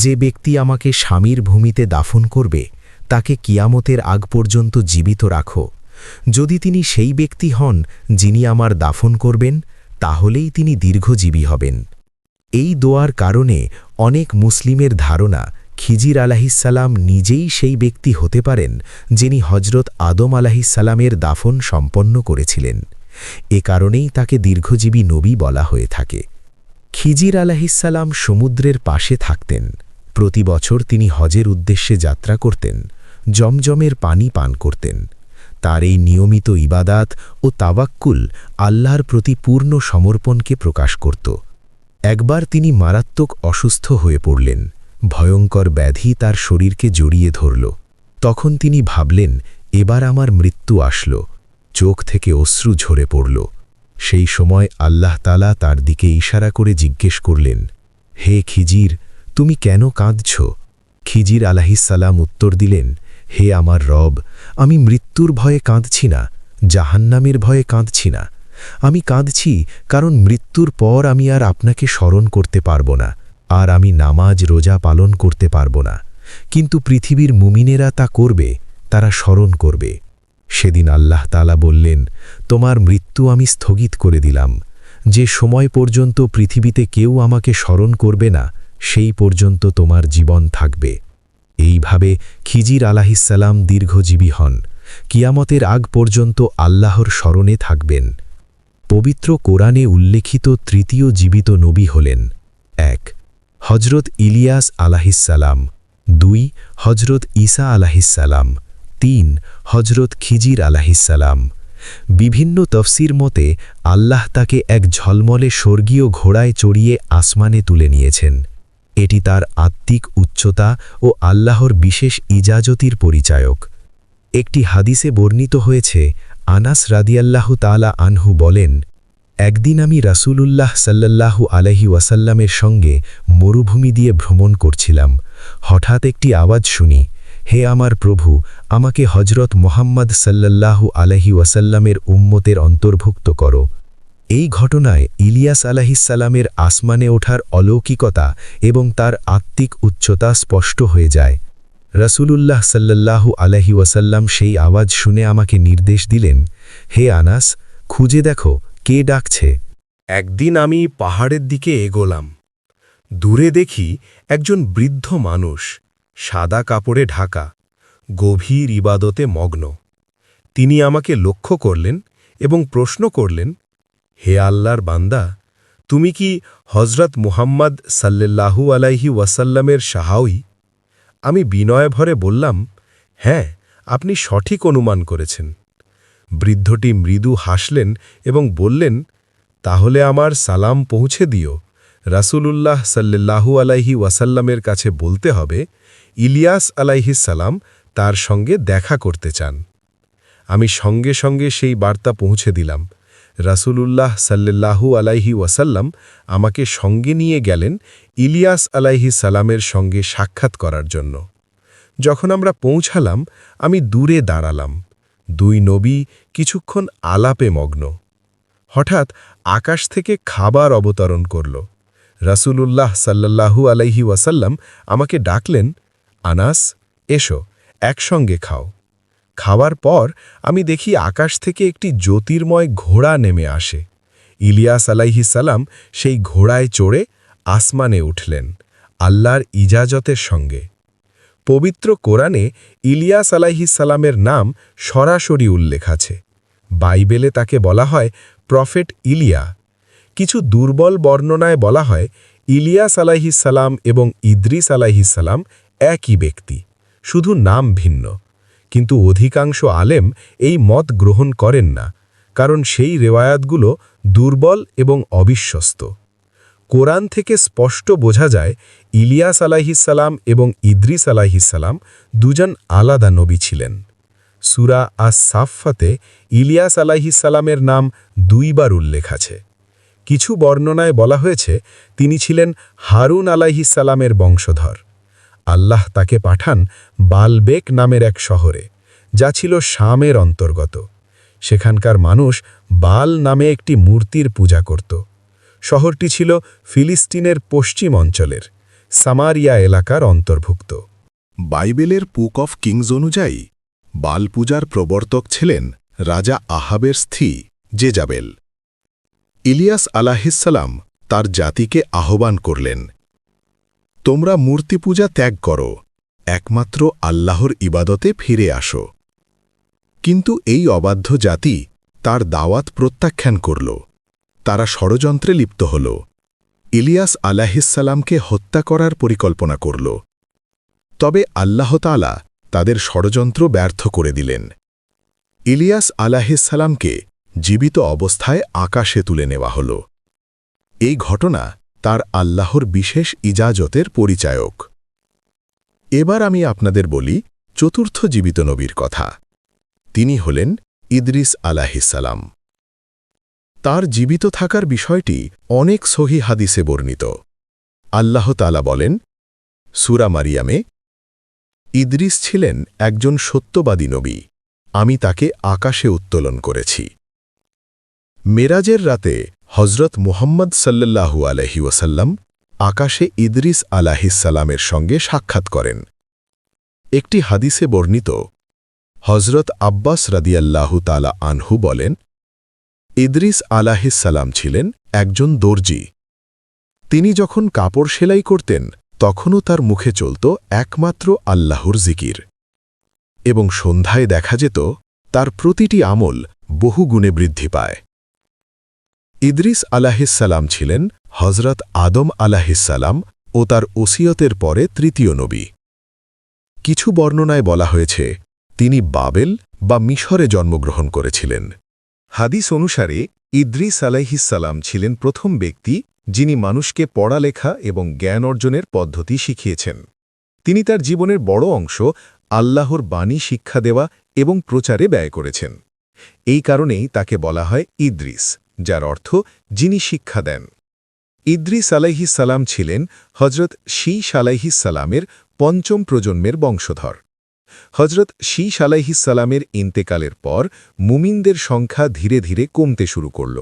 যে ব্যক্তি আমাকে স্বামীর ভূমিতে দাফন করবে তাকে কিয়ামতের আগ পর্যন্ত জীবিত রাখো। যদি তিনি সেই ব্যক্তি হন যিনি আমার দাফন করবেন, তাহলেই তিনি দীর্ঘজীবী হবেন। এই দোয়ার কারণে অনেক মুসলিমের ধারণা খিজির আলাহিসাল্লাম নিজেই সেই ব্যক্তি হতে পারেন যিনি হজরত আদম আলাহিসাল্লামের দাফন সম্পন্ন করেছিলেন। এ কারণেই তাকে দীর্ঘজীবী নবী বলা হয়ে থাকে। খিজির আলাহিসাল্লাম সমুদ্রের পাশে থাকতেন। প্রতি বছর তিনি হজের উদ্দেশ্যে যাত্রা করতেন, জমজমের পানি পান করতেন। তার এই নিয়মিত ইবাদাত ও তাওয়াক্কুল আল্লাহর প্রতি পূর্ণ সমর্পণকে প্রকাশ করত। একবার তিনি মারাত্মক অসুস্থ হয়ে পড়লেন। ভয়ঙ্কর ব্যাধি তার শরীরকে জড়িয়ে ধরল। তখন তিনি ভাবলেন, এবার আমার মৃত্যু আসল। চোখ থেকে অশ্রু ঝরে পড়ল। সেই সময় আল্লাহ তাআলা তার দিকে ইশারা করে জিজ্ঞেস করলেন, হে খিজির, তুমি কেন কাঁদছ? খিজির আলাইহিসসালাম উত্তর দিলেন, হে আমার রব, আমি মৃত্যুর ভয়ে কাঁদছি না, জাহান্নামের ভয়ে কাঁদছি না। আমি কাঁদছি কারণ মৃত্যুর পর আমি আর আপনাকে স্মরণ করতে পারব না, আর আমি নামাজ রোজা পালন করতে পারব না। কিন্তু পৃথিবীর মুমিনেরা তা করবে, তারা স্মরণ করবে। সেদিন আল্লাহ তাআলা বললেন, তোমার মৃত্যু আমি স্থগিত করে দিলাম। যে সময় পর্যন্ত পৃথিবীতে কেউ আমাকে স্মরণ করবে না, সেই পর্যন্ত তোমার জীবন থাকবে। এইভাবে খিজির আলাইহিসসালাম দীর্ঘজীবী হন, কিয়ামতের আগ পর্যন্ত আল্লাহর স্মরণে থাকবেন। পবিত্র কোরআনে উল্লেখিত তৃতীয় জীবিত নবী হলেন: 1 হজরত ইলিয়াস আলাইহিসসালাম, 2 হজরত ঈসা আলাইহিসসালাম, 3 হজরত খিজির আলাইহিসসালাম। বিভিন্ন তফসির মতে আল্লাহ তাকে এক ঝলমলে স্বর্গীয় ঘোড়ায় চড়িয়ে আসমানে তুলে নিয়েছেন। এটি তার আত্মিক উচ্চতা ও আল্লাহর বিশেষ ইজাজতির পরিচায়ক। একটি হাদিসে বর্ণিত হয়েছে, আনাস রাদিয়াল্লাহু তাআলা আনহু বলেন, একদিন আমি রাসূলুল্লাহ সাল্লাল্লাহু আলাইহি ওয়াসাল্লামের সঙ্গে মরুভূমি দিয়ে ভ্রমণ করছিলাম। হঠাৎ একটি আওয়াজ শুনি, হে আমার প্রভু, আমাকে হজরত মুহাম্মদ সাল্লাল্লাহু আলাইহি ওয়াসাল্লামের উম্মতের অন্তর্ভুক্ত করো। এই ঘটনায় ইলিয়াস আলাইহিসসালামের আসমানে ওঠার অলৌকিকতা এবং তার আত্মিক উচ্চতা স্পষ্ট হয়ে যায়। রাসূলুল্লাহ সাল্লাল্লাহু আলাইহি ওয়াসাল্লাম সেই আওয়াজ শুনে আমাকে নির্দেশ দিলেন, হে আনাস, খুঁজে দেখো কে ডাকছে। একদিন আমি পাহাড়ের দিকে এগোলাম। দূরে দেখি একজন বৃদ্ধ মানুষ, সাদা কাপড়ে ঢাকা, গভীর ইবাদতে মগ্ন। তিনি আমাকে লক্ষ্য করলেন এবং প্রশ্ন করলেন, হে আল্লাহর বান্দা, তুমি কি হজরত মুহাম্মদ সাল্লাল্লাহু আলাইহি ওয়াসাল্লামের সাহাবী? আমি বিনয় ভরে বললাম, হ্যাঁ, আপনি সঠিক অনুমান করেছেন। বৃদ্ধটি মৃদু হাসলেন এবং বললেন, তাহলে আমার সালাম পৌঁছে দিও। রাসূলুল্লাহ সাল্লাল্লাহু আলাইহি ওয়াসাল্লামের কাছে বলতে হবে, ইলিয়াস আলাইহিস সালাম তার সঙ্গে দেখা করতে চান। আমি সঙ্গে সঙ্গে সেই বার্তা পৌঁছে দিলাম। রাসূলুল্লাহ সাল্লাল্লাহু আলাইহি ওয়াসাল্লাম আমাকে সঙ্গে নিয়ে গেলেন ইলিয়াস আলাইহিস সালামের সঙ্গে সাক্ষাৎ করার জন্য। যখন আমরা পৌঁছালাম, আমি দূরে দাঁড়ালাম। দুই নবী কিছুক্ষণ আলাপে মগ্ন। হঠাৎ আকাশ থেকে খাবার অবতরণ করল। রাসূলুল্লাহ সাল্লাল্লাহু আলাইহি ওয়াসাল্লাম আমাকে ডাকলেন, আনাস, এসো, একসঙ্গে খাও। খাওয়ার পর আমি দেখি আকাশ থেকে একটি জ্যোতির্ময় ঘোড়া নেমে আসে। ইলিয়াস আলাইহিস সালাম সেই ঘোড়ায় চড়ে আসমানে উঠলেন, আল্লাহর ইজাজতের সঙ্গে। পবিত্র কোরআনে ইলিয়াস আলাইহিস সালামের নাম সরাসরি উল্লেখ আছে। বাইবেলে তাকে বলা হয় প্রফেট ইলিয়া। কিছু দুর্বল বর্ণনায় বলা হয় ইলিয়াস আলাইহিস সালাম এবং ইদ্রিস আলাইহিস সালাম একই ব্যক্তি, শুধু নাম ভিন্ন। কিন্তু অধিকাংশ আলেম এই মত গ্রহণ করেন না, কারণ সেই রেওয়ায়াতগুলো দুর্বল এবং অবিশ্বস্ত। কোরআন থেকে স্পষ্ট বোঝা যায় ইলিয়াস আলাইহিস সালাম এবং ইদ্রিস আলাইহিস সালাম দুজন আলাদা নবী ছিলেন। সূরা আস-সাফফাতে ইলিয়াস আলাইহিস সালামের নাম 2 বার উল্লেখ আছে। কিছু বর্ণনায় বলা হয়েছে তিনি ছিলেন হারুন আলাইহিস সালামের বংশধর। আল্লাহ তাকে পাঠান বালবেক নামের এক শহরে, যা ছিল শামের অন্তর্গত। সেখানকার মানুষ বাল নামে একটি মূর্তির পূজা করত। শহরটি ছিল ফিলিস্তিনের পশ্চিম অঞ্চলের সামারিয়া এলাকার অন্তর্ভুক্ত। বাইবেলের বুক অফ কিংস অনুযায়ী বাল পূজার প্রবর্তক ছিলেন রাজা আহাবের স্ত্রী জেজাবেল। ইলিয়াস আলাইহিসসালাম তার জাতিকে আহ্বান করলেন, তোমরা মূর্তি পূজা ত্যাগ করো, একমাত্র আল্লাহর ইবাদতে ফিরে আসো। কিন্তু এই অবাধ্য জাতি তার দাওয়াত প্রত্যাখ্যান করল। তারা ষড়যন্ত্রে লিপ্ত হল। ইলিয়াস আলাইহিসসালামকে হত্যা করার পরিকল্পনা করল। তবে আল্লাহ তাআলা তাদের ষড়যন্ত্র ব্যর্থ করে দিলেন। ইলিয়াস আলাইহিসসালামকে জীবিত অবস্থায় আকাশে তুলে নেওয়া হল। এই ঘটনা তার আল্লাহর বিশেষ ইজাজতের পরিচায়ক। এবার আমি আপনাদের বলি চতুর্থ জীবিত নবীর কথা। তিনি হলেন ইদ্রিস আলাইহিসসালাম। তার জীবিত থাকার বিষয়টি অনেক সহিহ হাদিসে বর্ণিত। আল্লাহ তাআলা বলেন সূরা মারিয়ামে, ইদ্রিস ছিলেন একজন সত্যবাদী নবী, আমি তাকে আকাশে উত্তোলন করেছি। মেরাজের রাতে হজরত মুহাম্মদ সাল্লাল্লাহু আলাইহি ওয়াসাল্লাম আকাশে ইদ্রিস আলাইহিসসালামের সঙ্গে সাক্ষাৎ করেন। একটি হাদিসে বর্ণিত, হজরত আব্বাস রাদিয়াল্লাহু তাআলা আনহু বলেন, ইদ্রিস আলাইহিসসালাম ছিলেন একজন দর্জি। তিনি যখন কাপড় সেলাই করতেন তখনও তার মুখে চলত একমাত্র আল্লাহর জিকির, এবং সন্ধ্যায় দেখা যেত তার প্রতিটি আমল বহু গুণে বৃদ্ধি পায়। ইদ্রিস আলাইহিসসালাম ছিলেন হজরত আদম আলাইহিসসালাম ও তার ওসিয়তের পরে তৃতীয় নবী। কিছু বর্ণনায় বলা হয়েছে তিনি বাবেল বা মিশরে জন্মগ্রহণ করেছিলেন। হাদিস অনুসারে ইদ্রিস আলাইহিসসালাম ছিলেন প্রথম ব্যক্তি যিনি মানুষকে পড়ালেখা এবং জ্ঞান অর্জনের পদ্ধতি শিখিয়েছেন। তিনি তার জীবনের বড় অংশ আল্লাহর বাণী শিক্ষা দেওয়া এবং প্রচারে ব্যয় করেছেন। এই কারণেই তাকে বলা হয় ইদ্রিস, যার অর্থ যিনি শিক্ষা দেন। ইদ্রিস আলাইহিসসালাম ছিলেন হজরত শীশ আলাইহিসসালামের পঞ্চম প্রজন্মের বংশধর। হজরত শীশ আলাইহিসসালামের ইন্তেকালের পর মুমিনদের সংখ্যা ধীরে ধীরে কমতে শুরু করল।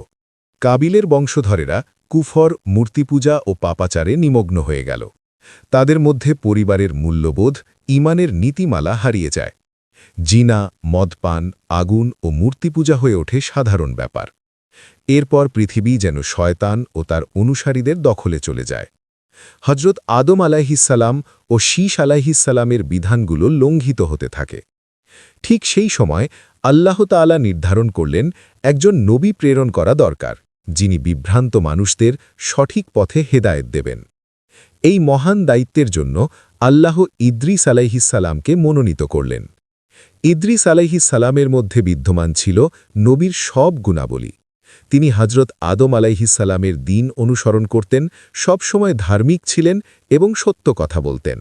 কাবিলের বংশধরেরা কুফর, মূর্তিপূজা ও পাপাচারে নিমগ্ন হয়ে গেল। তাদের মধ্যে পরিবারের মূল্যবোধ, ঈমানের নীতিমালা হারিয়ে যায়। জিনা, মদপান, আগুন ও মূর্তিপূজা হয়ে ওঠে সাধারণ ব্যাপার। এরপর পৃথিবী যেন শয়তান ও তার অনুসারীদের দখলে চলে যায়। হজরত আদম আলাইহিসসালাম ও শীশ আলাইহিসসালামের বিধানগুলো লঙ্ঘিত হতে থাকে। ঠিক সেই সময় আল্লাহ তাআলা নির্ধারণ করলেন একজন নবী প্রেরণ করা দরকার, যিনি বিভ্রান্ত মানুষদের সঠিক পথে হেদায়েত দেবেন। এই মহান দায়িত্বের জন্য আল্লাহ ইদ্রিস আলাইহিসসালামকে মনোনীত করলেন। ইদ্রিস আলাইহিসসালামের মধ্যে বিদ্যমান ছিল নবীর সব গুণাবলী। তিনি হজরত আদম আলাইহিসসালামের দিন অনুসরণ করতেন, সবসময় ধার্মিক ছিলেন এবং সত্য কথা বলতেন।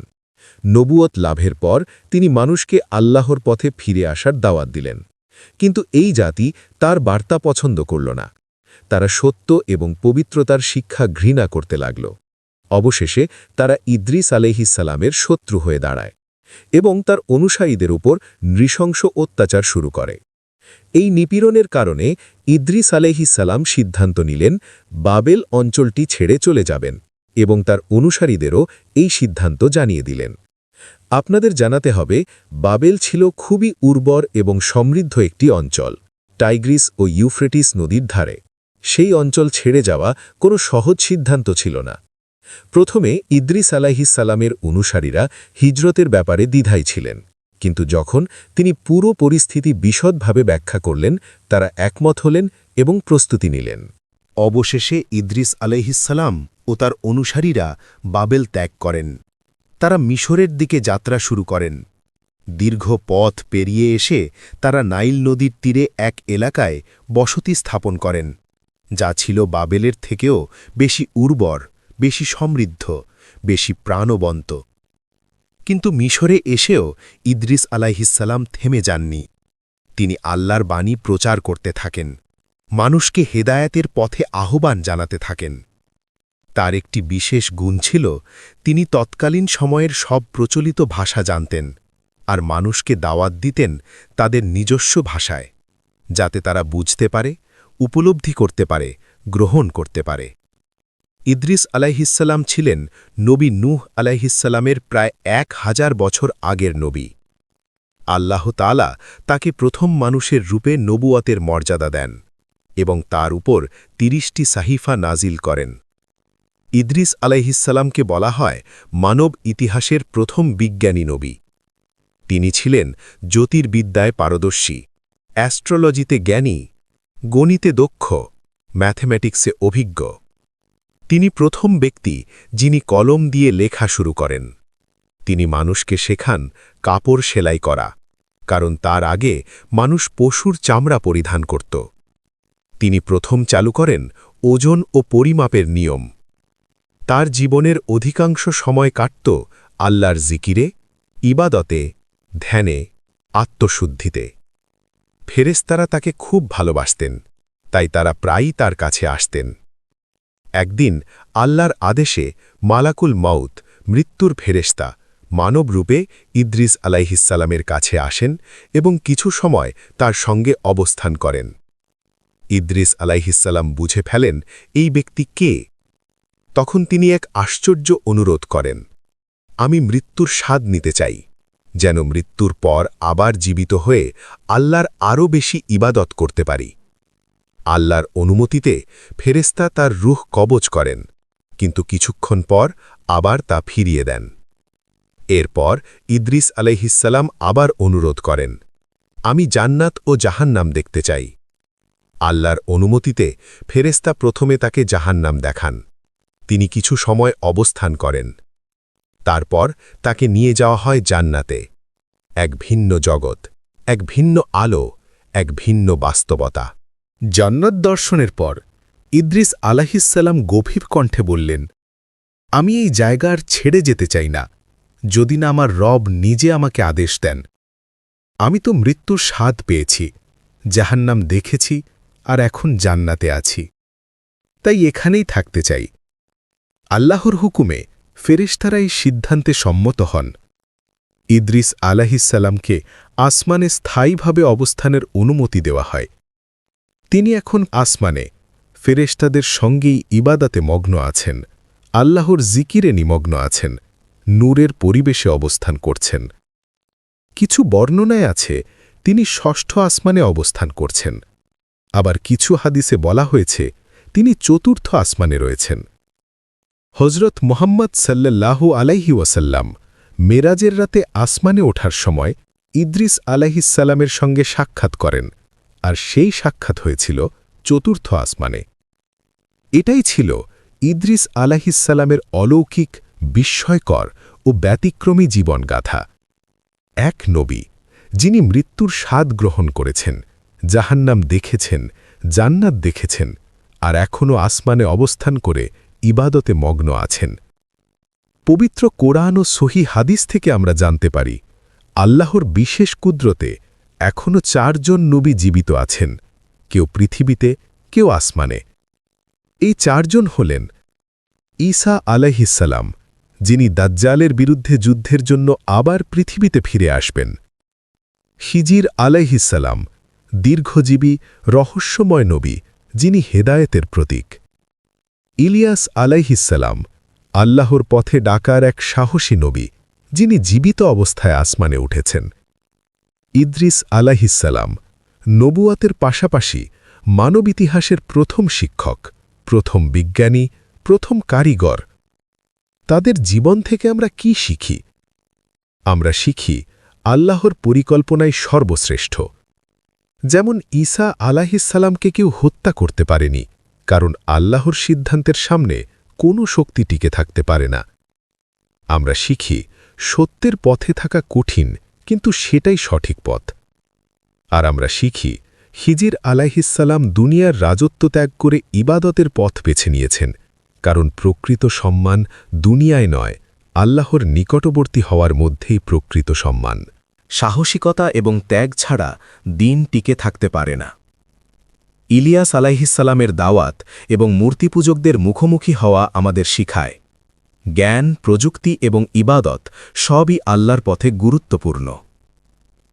নবুয়ত লাভের পর তিনি মানুষকে আল্লাহর পথে ফিরে আসার দাওয়াত দিলেন। কিন্তু এই জাতি তার বার্তা পছন্দ করল না। তারা সত্য এবং পবিত্রতার শিক্ষা ঘৃণা করতে লাগল। অবশেষে তারা ইদ্রিস আলাইহিসসালামের শত্রু হয়ে দাঁড়ায় এবং তার অনুসারীদের উপর নৃশংস অত্যাচার শুরু করে। এই নিপীড়নের কারণে ইদ্রিস আলাইহিসসালাম সিদ্ধান্ত নিলেন বাবেল অঞ্চলটি ছেড়ে চলে যাবেন এবং তার অনুসারীদেরও এই সিদ্ধান্ত জানিয়ে দিলেন। আপনাদের জানাতে হবে, বাবেল ছিল খুবই উর্বর এবং সমৃদ্ধ একটি অঞ্চল, টাইগ্রিস ও ইউফ্রেটিস নদীর ধারে। সেই অঞ্চল ছেড়ে যাওয়া কোনো সহজ সিদ্ধান্ত ছিল না। প্রথমে ইদ্রিস আলাইহিসসালামের অনুসারীরা হিজরতের ব্যাপারে দ্বিধায় ছিলেন, কিন্তু যখন তিনি পুরো পরিস্থিতি বিশদভাবে ব্যাখ্যা করলেন, তারা একমত হলেন এবং প্রস্তুতি নিলেন। অবশেষে ইদ্রিস আলাইহিসসালাম ও তার অনুসারীরা বাবেল ত্যাগ করেন। তারা মিশরের দিকে যাত্রা শুরু করেন। দীর্ঘ পথ পেরিয়ে এসে তারা নাইল নদীর তীরে এক এলাকায় বসতি স্থাপন করেন, যা ছিল বাবেলের থেকেও বেশি উর্বর, বেশি সমৃদ্ধ, বেশি প্রাণবন্ত। কিন্তু মিশরে এসেও ইদ্রিস আলাইহিসসালাম থেমে যাননি। তিনি আল্লাহর বাণী প্রচার করতে থাকেন, মানুষকে হেদায়েতের পথে আহ্বান জানাতে থাকেন। তার একটি বিশেষ গুণ ছিল, তিনি তৎকালীন সময়ের সব প্রচলিত ভাষা জানতেন আর মানুষকে দাওয়াত দিতেন তাদের নিজস্ব ভাষায়, যাতে তারা বুঝতে পারে, উপলব্ধি করতে পারে, গ্রহণ করতে পারে। ইদ্রিস আলাইহিসসালাম ছিলেন নবী নূহ আলাইহিসসালামের প্রায় 1000 বছর আগের নবী। আল্লাহ তাআলা তাকে প্রথম মানুষের রূপে নবুয়তের মর্যাদা দেন এবং তার উপর 30টি সাহিফা নাজিল করেন। ইদ্রিস আলাইহিসসালামকে বলা হয় মানব ইতিহাসের প্রথম বিজ্ঞানী নবী। তিনি ছিলেন জ্যোতির্বিদ্যায় পারদর্শী, অ্যাস্ট্রোলজিতে জ্ঞানী, গণিতে দক্ষ, ম্যাথমেটিক্সে অভিজ্ঞ। তিনি প্রথম ব্যক্তি যিনি কলম দিয়ে লেখা শুরু করেন। তিনি মানুষকে শেখান কাপড় সেলাই করা, কারণ তার আগে মানুষ পশুর চামড়া পরিধান করত। তিনি প্রথম চালু করেন ওজন ও পরিমাপের নিয়ম। তার জীবনের অধিকাংশ সময় কাটত আল্লাহর জিকিরে, ইবাদতে, ধ্যানে, আত্মশুদ্ধিতে। ফেরেশতারা তাকে খুব ভালোবাসতেন, তাই তারা প্রায়ই তার কাছে আসতেন। একদিন আল্লাহর আদেশে মালাকুল মাউত, মৃত্যুর ফেরেশতা, মানব রূপে ইদ্রিস আলাইহিসসালামের কাছে আসেন এবং কিছু সময় তার সঙ্গে অবস্থান করেন। ইদ্রিস আলাইহিসসালাম বুঝে ফেলেন এই ব্যক্তি কে। তখন তিনি এক আশ্চর্য অনুরোধ করেন, আমি মৃত্যুর স্বাদ নিতে চাই, যেন মৃত্যুর পর আবার জীবিত হয়ে আল্লাহর আরও বেশি ইবাদত করতে পারি। আল্লাহর অনুমতিতে ফেরেশতা তার রূহ কবজ করেন, কিন্তু কিছুক্ষণ পর আবার তা ফিরিয়ে দেন। এরপর ইদ্রিস আলাইহিসসালাম আবার অনুরোধ করেন, আমি জান্নাত ও জাহান্নাম দেখতে চাই। আল্লাহর অনুমতিতে ফেরেশতা প্রথমে তাকে জাহান্নাম দেখান। তিনি কিছু সময় অবস্থান করেন। তারপর তাকে নিয়ে যাওয়া হয় জান্নাতে, এক ভিন্ন জগৎ, এক ভিন্ন আলো, এক ভিন্ন বাস্তবতা। জান্নাত দর্শনের পর ইদ্রিস আলাইহিসসালাম গভীর কণ্ঠে বললেন, আমি এই জায়গার ছেড়ে যেতে চাই না, যদি না আমার রব নিজে আমাকে আদেশ দেন। আমি তো মৃত্যুর স্বাদ পেয়েছি, জাহান্নাম দেখেছি আর এখন জান্নাতে আছি, তাই এখানেই থাকতে চাই। আল্লাহর হুকুমে ফেরেশতারা এই সিদ্ধান্তে সম্মত হন। ইদ্রিস আলাইহিসসালামকে আসমানে স্থায়ীভাবে অবস্থানের অনুমতি দেওয়া হয়। তিনি এখন আসমানে ফেরেশতাদের সঙ্গেই ইবাদাতে মগ্ন আছেন, আল্লাহর জিকিরে নিমগ্ন আছেন, নূরের পরিবেশে অবস্থান করছেন। কিছু বর্ণনায় আছে তিনি ষষ্ঠ আসমানে অবস্থান করছেন, আবার কিছু হাদিসে বলা হয়েছে তিনি চতুর্থ আসমানে রয়েছেন। হজরত মুহাম্মদ সাল্লাল্লাহু আলাইহি ওয়াসাল্লাম মেরাজের রাতে আসমানে ওঠার সময় ইদ্রিস আলাইহিসসালামের সঙ্গে সাক্ষাৎ করেন, আর সেই সাক্ষাৎ হয়েছিল চতুর্থ আসমানে। এটাই ছিল ইদ্রিস আলাইহিসসালামের অলৌকিক, বিস্ময়কর ও ব্যতিক্রমী জীবনগাথা। এক নবী যিনি মৃত্যুর স্বাদ গ্রহণ করেছেন, জাহান্নাম দেখেছেন, জান্নাত দেখেছেন, আর এখনও আসমানে অবস্থান করে ইবাদতে মগ্ন আছেন। পবিত্র কোরআন ও সহি হাদিস থেকে আমরা জানতে পারি, আল্লাহর বিশেষ কুদরতে এখনও 4 জন নবী জীবিত আছেন, কেউ পৃথিবীতে, কেউ আসমানে। এই 4 জন হলেন ঈসা আলাইহিসসালাম, যিনি দাজ্জালের বিরুদ্ধে যুদ্ধের জন্য আবার পৃথিবীতে ফিরে আসবেন; খিজির আলাইহিসসালাম, দীর্ঘজীবী রহস্যময় নবী, যিনি হেদায়েতের প্রতীক; ইলিয়াস আলাইহিসসালাম, আল্লাহর পথে ডাকার এক সাহসী নবী, যিনি জীবিত অবস্থায় আসমানে উঠেছেন; ইদ্রিস আলাইহিসসালাম, নবুয়াতের পাশাপাশি মানব ইতিহাসের প্রথম শিক্ষক, প্রথম বিজ্ঞানী, প্রথম কারিগর। তাদের জীবন থেকে আমরা কি শিখি? আমরা শিখি আল্লাহর পরিকল্পনাই সর্বশ্রেষ্ঠ। যেমন ঈসা আলাইহিসসালামকে কেউ হত্যা করতে পারেনি, কারণ আল্লাহর সিদ্ধান্তের সামনে কোনো শক্তি টিকে থাকতে পারে না। আমরা শিখি সত্যের পথে থাকা কঠিন, কিন্তু সেটাই সঠিক পথ। আর আমরা শিখি খিজির আলাইহিসসালাম দুনিয়ার রাজত্ব ত্যাগ করে ইবাদতের পথ বেছে নিয়েছেন, কারণ প্রকৃত সম্মান দুনিয়ায় নয়, আল্লাহর নিকটবর্তী হওয়ার মধ্যেই প্রকৃত সম্মান। সাহসিকতা এবং ত্যাগ ছাড়া দিন টিকে থাকতে পারে না। ইলিয়াস আলাইহিসসালামের দাওয়াত এবং মূর্তিপূজকদের মুখোমুখি হওয়া আমাদের শিখায় জ্ঞান, প্রযুক্তি এবং ইবাদত সবই আল্লাহর পথে গুরুত্বপূর্ণ।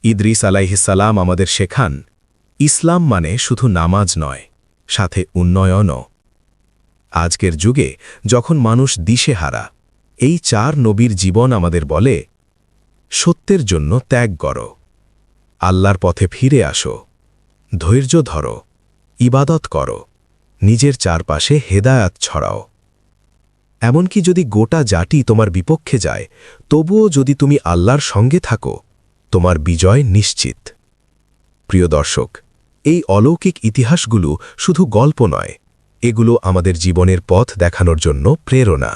ইদ্রিস আলাইহিসসালাম আমাদের শেখান ইসলাম মানে শুধু নামাজ নয়, সাথে উন্নয়নও। আজকের যুগে যখন মানুষ দিশেহারা, এই 4 নবীর জীবন আমাদের বলে, সত্যের জন্য ত্যাগ করো, আল্লাহর পথে ফিরে আসো, ধৈর্য ধরো, ইবাদত করো, নিজের চারপাশে হেদায়াত ছড়াও। এমনকি যদি গোটা জাতি তোমার বিপক্ষে যায়, তবুও যদি তুমি আল্লাহর সঙ্গে থাকো, তোমার বিজয় নিশ্চিত। প্রিয় দর্শক, এই অলৌকিক ইতিহাসগুলো শুধু গল্প নয়, এগুলো আমাদের জীবনের পথ দেখানোর জন্য প্রেরণা।